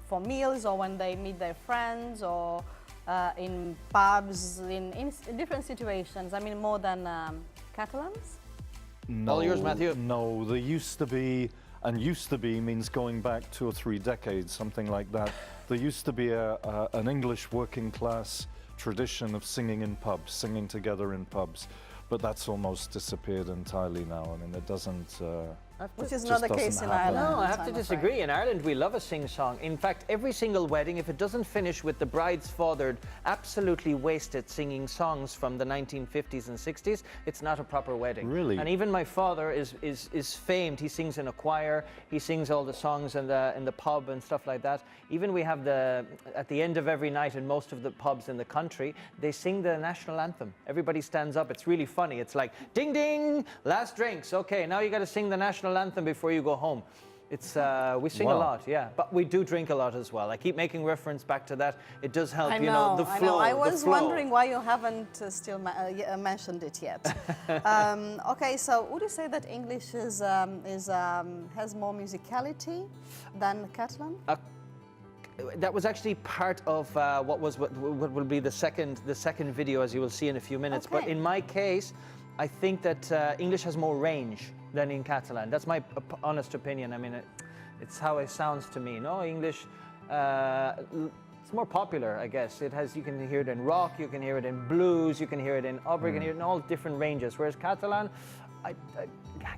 for meals or when they meet their friends or in pubs, in different situations? I mean, more than Catalans? No, all yours, Matthew. No, there used to be, and used to be means going back 2 or 3 decades, something like that. There used to be an English working class tradition of singing in pubs, singing together in pubs, but that's almost disappeared entirely now. I mean, it doesn't. Which is not the case in Ireland. No, I have to disagree. In Ireland, we love a sing-song. In fact, every single wedding, if it doesn't finish with the bride's father absolutely wasted singing songs from the 1950s and 60s, it's not a proper wedding. Really? And even my father is famed. He sings in a choir. He sings all the songs in the pub and stuff like that. Even we have at the end of every night in most of the pubs in the country, they sing the national anthem. Everybody stands up. It's really funny. It's like, ding, ding, last drinks. Okay, now you got to sing the national anthem before you go home. It's we sing a lot, yeah, but we do drink a lot as well. I keep making reference back to that. It does help, I know, you know, the flow. I was wondering why you haven't still mentioned it yet. Okay, so would you say that English has more musicality than Catalan? That was actually part of what will be the second video, as you will see in a few minutes. Okay. But in my case, I think that English has more range than in Catalan. That's my honest opinion. I mean, it's how it sounds to me. No, English, it's more popular, I guess. It has. You can hear it in rock, you can hear it in blues, you can hear it in opera, you can hear it in all different ranges. Whereas Catalan,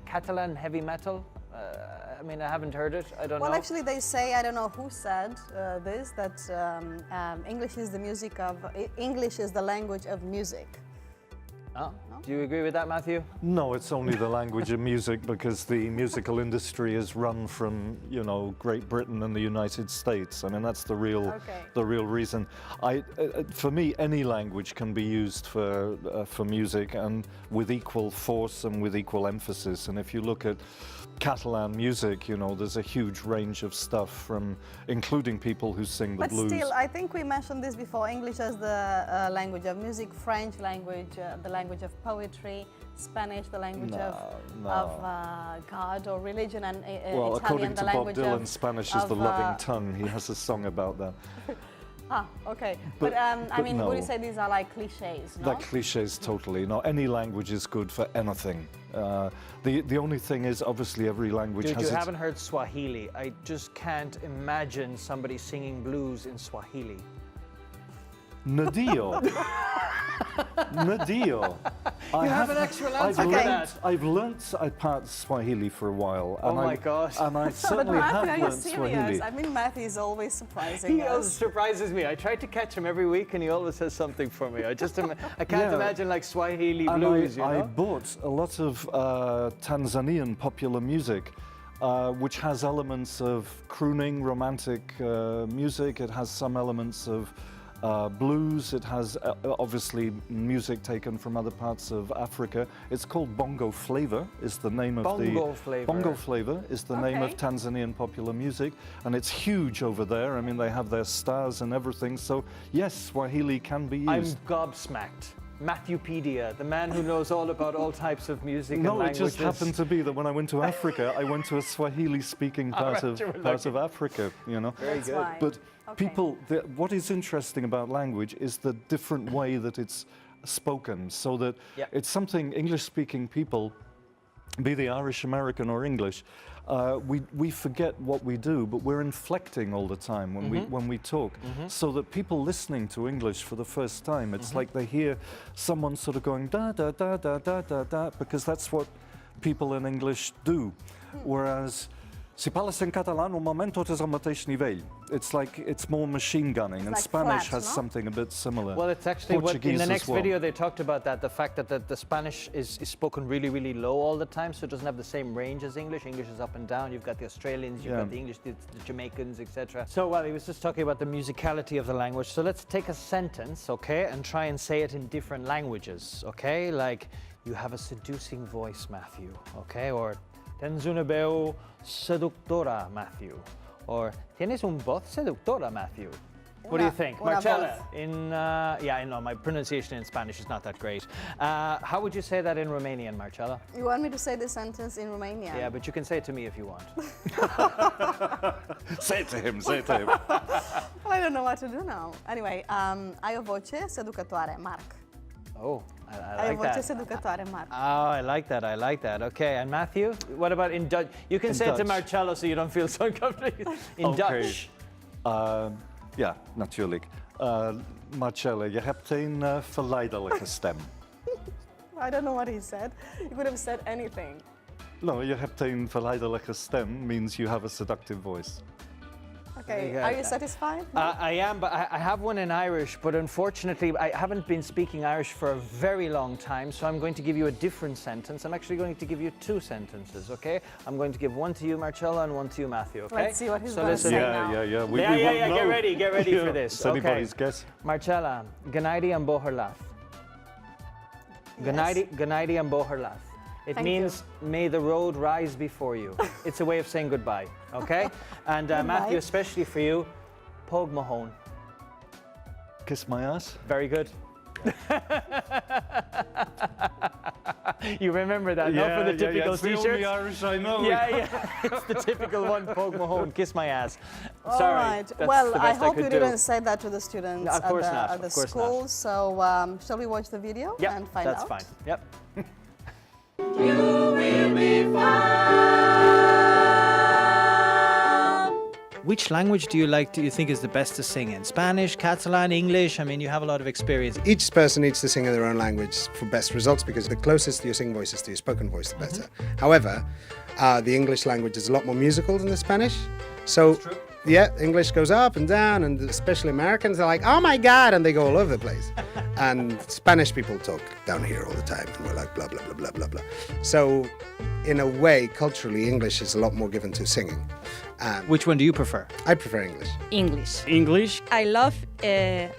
Catalan heavy metal. I mean, I haven't heard it. I don't know. Well, actually, they say, I don't know who said this, that English is the language of music. Oh. No? Do you agree with that, Matthew? No, it's only the language of music because the musical industry is run from, you know, Great Britain and the United States. I mean, that's the real reason. For me, any language can be used for music and with equal force and with equal emphasis. And if you look at Catalan music, you know, there's a huge range of stuff from, including people who sing the blues. But still, I think we mentioned this before, English as the language of music, French language, the language of poetry, Spanish, the language of God or religion, and well, Italian, according the to Bob language Dylan, Spanish is the loving tongue. He has a song about that. Okay. But I mean, no. would you say these are like cliches, no? They're cliches, totally. No, any language is good for anything. The only thing is, obviously, every language has you haven't heard Swahili. I just can't imagine somebody singing blues in Swahili. Nadio. Nadio. You have an extra answer for that. I've learnt part Swahili for a while. Oh my gosh. And I certainly have learnt Swahili. I mean, Matthew is always surprising He always surprises me. I try to catch him every week and he always has something for me. I can't imagine like Swahili blues, you know? I bought a lot of Tanzanian popular music, which has elements of crooning, romantic music. It has some elements of blues. It has obviously music taken from other parts of Africa. It's called bongo flavor. Is the name of bongo flavor. Bongo flavor is the name of Tanzanian popular music, and it's huge over there. I mean, they have their stars and everything. So yes, Swahili can be used. I'm gobsmacked. Matthewpedia, the man who knows all about all types of music and languages. No, it just happened to be that when I went to Africa, I went to a Swahili-speaking part of Africa, you know. Very good. But people, what is interesting about language is the different way that it's spoken, so that it's something English-speaking people, be they Irish, American or English, we forget what we do, but we're inflecting all the time when we talk, so that people listening to English for the first time, it's like they hear someone sort of going da da da da da da da, because that's what people in English do, whereas Si parles en catalan, un moment tot és al mateix nivell. It's like, it's more machine gunning, and like Spanish flat, has no? something a bit similar. Well, it's actually what, in Portuguese the as next well. video they talked about that, the fact that the Spanish is spoken really, really low all the time, so it doesn't have the same range as English. English is up and down. You've got the Australians, you've got the English, the Jamaicans, etc. So, well, he was just talking about the musicality of the language. So let's take a sentence, okay, and try and say it in different languages, okay? Like, you have a seducing voice, Matthew, okay? Or, tens una veu seductora, Matthew. Or, tienes un voz seductora, Matthew. What do you think? Marcella, my pronunciation in Spanish is not that great. How would you say that in Romanian, Marcella? You want me to say this sentence in Romanian? Yeah, but you can say it to me if you want. Say it to him, say it to him. Well, I don't know what to do now. Anyway, ai o voce seducătoare, Marc. Oh, I Ai o like voce that. seducătoare, Marc. Oh, I like that. Okay, and Matthew, what about in Dutch? You can say it to Marcello so you don't feel so uncomfortable. In Dutch. Ja, natuurlijk. Marcella, je hebt een verleidelijke stem. I don't know what he said. He could have said anything. No, je hebt een verleidelijke stem means you have a seductive voice. Okay, are you satisfied? I am, but I have one in Irish, but unfortunately I haven't been speaking Irish for a very long time, so I'm going to give you a different sentence. I'm actually going to give you two sentences, okay? I'm going to give one to you, Marcella, and one to you, Matthew, okay? Let's see what he's going to say now. Yeah. We Get ready for this. It's anybody's guess. Marcella, Ganaidi and Boherlath. Ganaidi and Boherlath. It means, may the road rise before you. It's a way of saying goodbye, okay? And Matthew, especially for you, Pog Mahone. Kiss my ass. Very good. You remember that, no? For the typical it's the only Irish I know. Yeah. It's the typical one, Pog Mahone, kiss my ass. All Sorry, right. that's Well, the I best hope could you do. didn't say that to the students No, at the school. So, shall we watch the video and find out? That's fine. Yep. You will be fine. Which language do you think is the best to sing in? Spanish, Catalan, English? I mean, you have a lot of experience. Each person needs to sing in their own language for best results because the closest your singing voice is to your spoken voice, the better. However, the English language is a lot more musical than the Spanish. So, yeah, English goes up and down, and especially Americans, they're like, oh my God, and they go all over the place. And Spanish people talk down here all the time, and we're like, blah, blah, blah, blah, blah, blah. So, in a way, culturally, English is a lot more given to singing. Which one do you prefer? I prefer English. English? I love the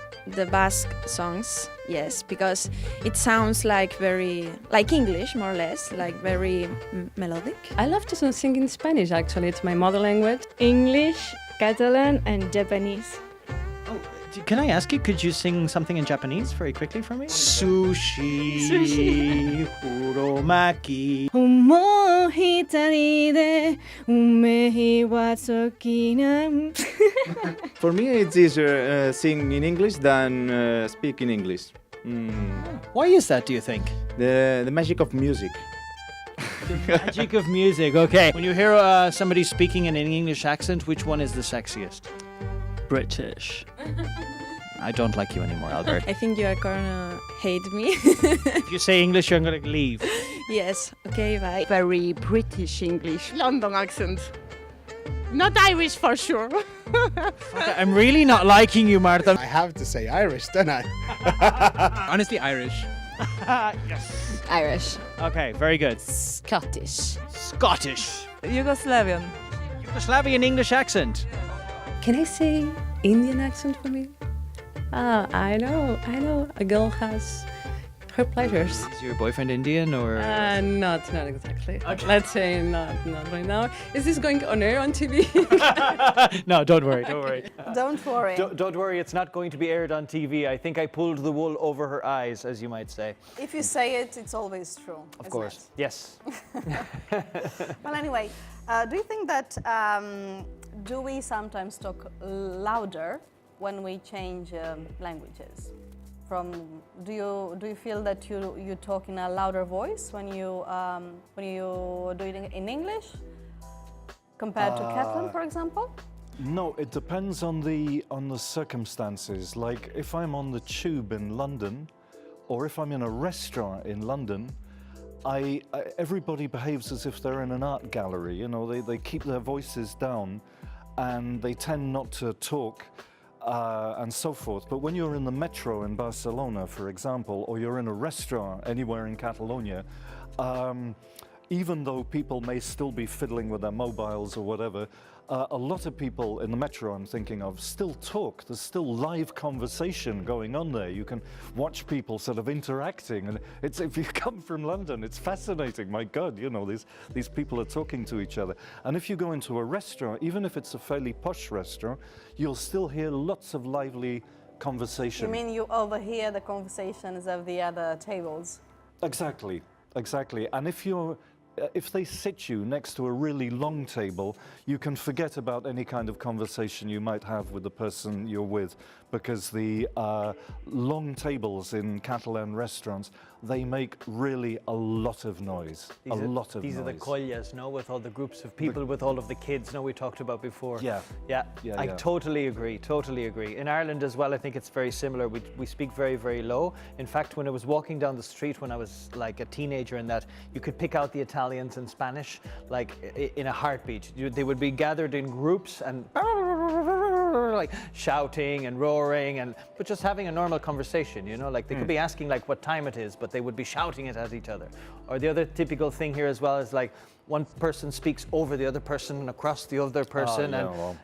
Basque songs, yes, because it sounds like English, more or less, like very melodic. I love to sing in Spanish, actually. It's my mother language. English, Catalan, and Japanese. Oh, can I ask you, could you sing something in Japanese very quickly for me? Sushi, Huromaki. For me, it's easier singing in English than speaking English. Why is that, do you think? The magic of music. The magic of music, okay. When you hear somebody speaking in an English accent, which one is the sexiest? British. I don't like you anymore, Albert. I think you are gonna hate me. If you say English, you're gonna leave. Yes, okay, bye. Very British English. London accent. Not Irish for sure. I'm really not liking you, Marta. I have to say Irish, don't I? Honestly, Irish. Yes. Irish. Okay, very good. Scottish. Scottish. Yugoslavian. Yugoslavian English accent. Can I say Indian accent for me? I know. A girl has her pleasures. Is your boyfriend Indian or? Not exactly. Okay. Let's say not right now. Is this going on air on TV? No, don't worry. Don't worry. Don't worry, it's not going to be aired on TV. I think I pulled the wool over her eyes, as you might say. If you say it, it's always true. Of course, yes. Well, anyway, do you think that do we sometimes talk louder when we change languages? Do you feel that you talk in a louder voice when you do it in English compared to Catalan, for example? No, it depends on the circumstances. Like if I'm on the tube in London, or if I'm in a restaurant in London, everybody behaves as if they're in an art gallery. You know, they keep their voices down, and they tend not to talk. And so forth. But when you're in the metro in Barcelona, for example, or you're in a restaurant anywhere in Catalonia, even though people may still be fiddling with their mobiles or whatever, a lot of people in the metro I'm thinking of still talk. There's still live conversation going on there. You can watch people sort of interacting, and if you come from London, it's fascinating. My God, you know, these people are talking to each other. And if you go into a restaurant, even if it's a fairly posh restaurant, you'll still hear lots of lively conversation. You mean you overhear the conversations of the other tables? Exactly. And if they sit you next to a really long table, you can forget about any kind of conversation you might have with the person you're with, because the long tables in Catalan restaurants, they make really a lot of noise. These are the colles, no? With all the groups of people, with all of the kids, no? We talked about before. Yeah. I totally agree. In Ireland as well, I think it's very similar. We speak very, very low. In fact, when I was walking down the street when I was like a teenager and that, you could pick out the Italians and Spanish like in a heartbeat. They would be gathered in groups and like shouting and roaring, but just having a normal conversation, you know, like they could be asking like what time it is, but they would be shouting it at each other. Or the other typical thing here as well is like one person speaks over the other person and across the other person,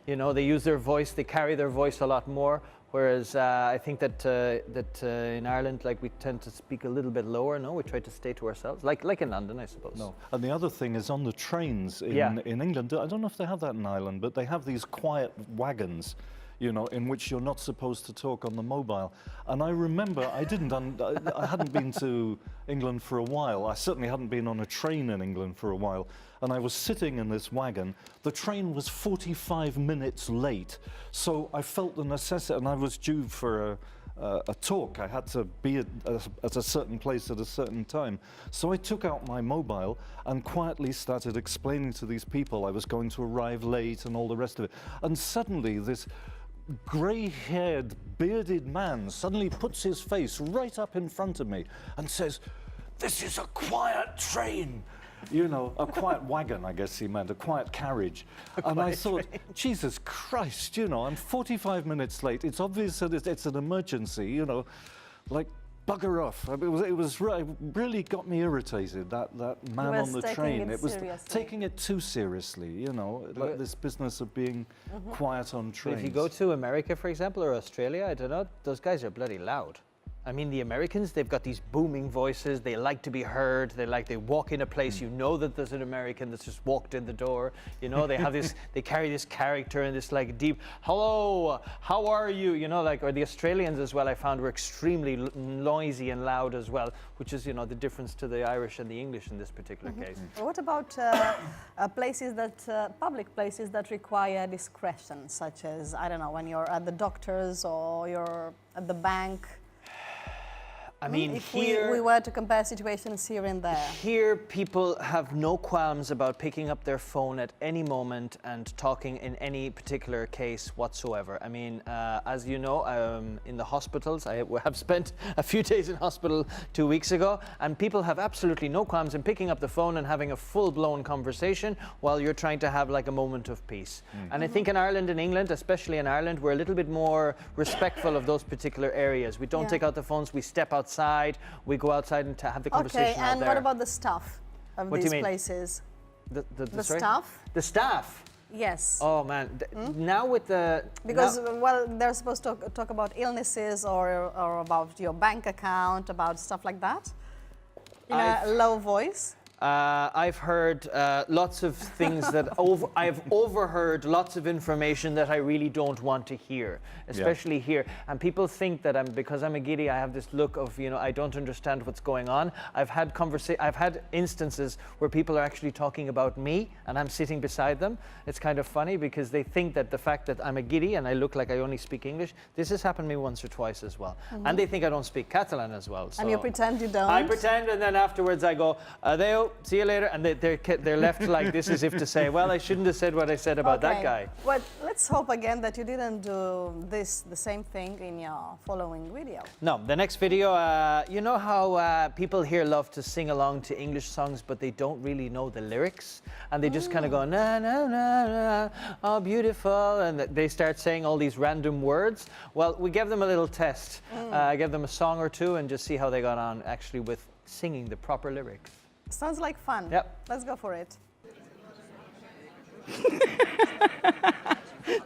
you know, they use their voice, they carry their voice a lot more. Whereas I think that in Ireland, like we tend to speak a little bit lower. No, we try to stay to ourselves, like in London, I suppose. No, and the other thing is on the trains in England. I don't know if they have that in Ireland, but they have these quiet wagons, you know, in which you're not supposed to talk on the mobile. And I remember I hadn't been to England for a while. I certainly hadn't been on a train in England for a while. And I was sitting in this wagon. The train was 45 minutes late. So I felt the necessity, and I was due for a talk. I had to be at a certain place at a certain time. So I took out my mobile and quietly started explaining to these people I was going to arrive late and all the rest of it. And suddenly this grey-haired, bearded man suddenly puts his face right up in front of me and says, "This is a quiet train." You know, a quiet wagon, I guess he meant, a quiet carriage. And I thought, Jesus Christ, you know, I'm 45 minutes late. It's obvious that it's an emergency, you know, like, bugger off. I mean, it really got me irritated, that man on the train. It was taking it too seriously, you know, like this business of being quiet on trains. If you go to America, for example, or Australia, I don't know, those guys are bloody loud. I mean, the Americans, they've got these booming voices. They like to be heard. They walk in a place, you know that there's an American that's just walked in the door. You know, they have this, they carry this character and this like deep, hello, how are you? You know, like, or the Australians as well, I found were extremely noisy and loud as well, which is, you know, the difference to the Irish and the English in this particular case. What about places that, public places that require discretion, such as, I don't know, when you're at the doctor's or you're at the bank? I mean, if here we were to compare situations here and there. Here, people have no qualms about picking up their phone at any moment and talking in any particular case whatsoever. I mean, as you know, in the hospitals, I have spent a few days in hospital 2 weeks ago, and people have absolutely no qualms in picking up the phone and having a full-blown conversation while you're trying to have like a moment of peace. And I think in Ireland and England, especially in Ireland, we're a little bit more respectful of those particular areas. We don't take out the phones, we step outside. We go outside and have the conversation out there. Okay, and what about the staff of these places? The staff? The staff? Yes. Oh man, now with the... Because, well, they're supposed to talk about illnesses or about your bank account, about stuff like that, in a low voice. I've heard lots of things that I've overheard lots of information that I really don't want to hear, especially here. And people think that because I'm a giddy, I have this look of, you know, I don't understand what's going on. I've had instances where people are actually talking about me and I'm sitting beside them. It's kind of funny because they think that the fact that I'm a giddy and I look like I only speak English, this has happened to me once or twice as well. And they think I don't speak Catalan as well. So and you pretend you don't? I pretend, and then afterwards I go, adeu. see you later. And they're left like this as if to say, well, I shouldn't have said what I said about that guy. Well, let's hope again that you didn't do the same thing in your following video. No, the next video, you know how people here love to sing along to English songs, but they don't really know the lyrics? And they just kind of go, na, na, na, na, oh, beautiful. And they start saying all these random words. Well, we gave them a little test. Give them a song or two and just see how they got on actually with singing the proper lyrics. Sounds like fun. Yep. Let's go for it.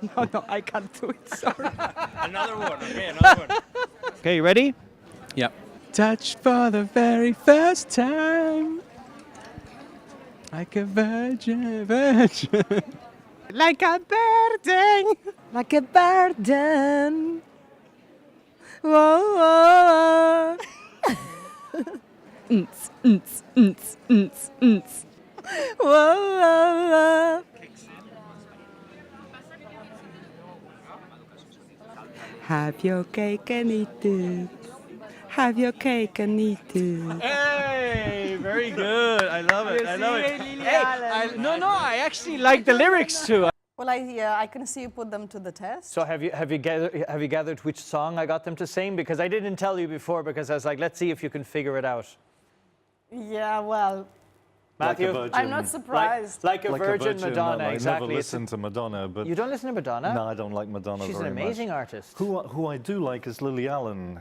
No, I can't do it, sorry. Another one, okay, another one. Okay, you ready? Yep. Touched for the very first time, like a virgin. Like a burden. Like a burden. Whoa, whoa. Whoa. Have your cake and eat it. Have your cake and eat it. Hey, very good. I love it. I love it. Hey, I actually like the lyrics too. Well, I can see you put them to the test. So have you gathered which song I got them to sing? Because I didn't tell you before because I was like, let's see if you can figure it out. Yeah, well, Matthew, like a virgin. I'm not surprised. Like a virgin Madonna, I exactly. never listen to Madonna, but You don't listen to Madonna? no, I don't like Madonna She's very an much. amazing artist. Who I do like is Lily Allen,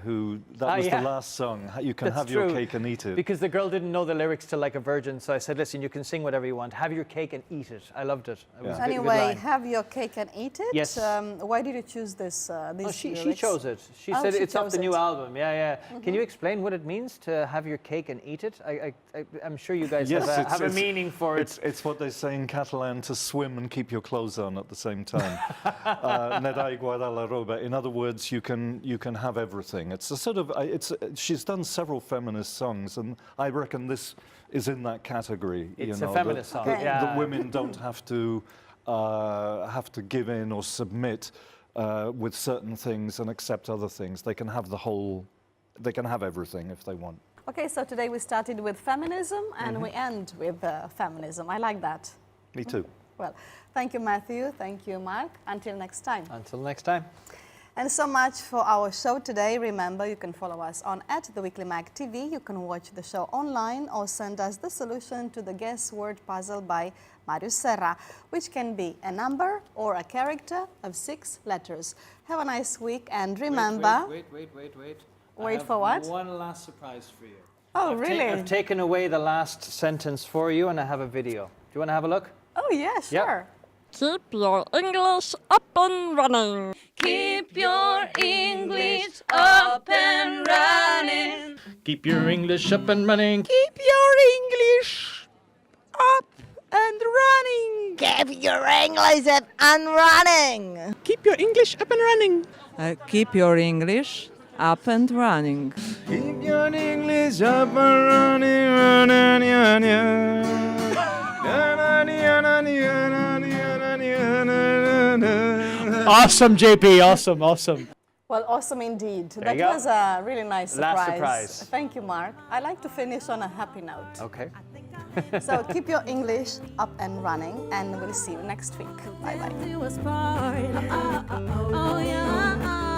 that was yeah. the last song. You can That's have your true. cake and eat it. Because the girl didn't know the lyrics to Like a Virgin, so I said, listen, you can sing whatever you want. Have your cake and eat it. I loved it. It was a good Anyway, line. have your cake and eat it. Yes. Why did you choose this? She lyrics? chose it. She Oh, said she it's off chose the new it. album. Yeah. Can you explain what it means to have your cake and eat it? I'm sure you guys have a meaning for it. It's what they say in Catalan, to swim and keep your clothes on at the same time. Nedai guardar la roba. In other words, you can have everything. It's a sort of she's done several feminist songs, and I reckon this is in that category. It's a feminist song. Okay. Yeah. That women don't have to give in or submit with certain things and accept other things. They can have they can have everything if they want. Okay, so today we started with feminism and we end with feminism. I like that. Me too. Well, thank you, Matthew. Thank you, Mark. Until next time. Until next time. And so much for our show today. Remember, you can follow us on @TheWeeklyMagTV. You can watch the show online or send us the solution to the guess word puzzle by Marius Serra, which can be a number or a character of 6 letters. Have a nice week and remember... Wait. Wait for what? One last surprise for you. Oh, really? I've taken away the last sentence for you and I have a video. Do you want to have a look? Oh, yeah, sure. Keep your English up and running. Keep your English up and running. Keep your English up and running. Keep your English up and running. Keep your English up and running. Keep your English up and running. Keep your English up and running. Keep your English up and running. Awesome, JP. Awesome. Well, awesome indeed. There That you go. was a really nice surprise. Last surprise. Thank you, Mark. I like to finish on a happy note. Okay. So keep your English up and running, and we'll see you next week. Bye-bye. Oh, yeah.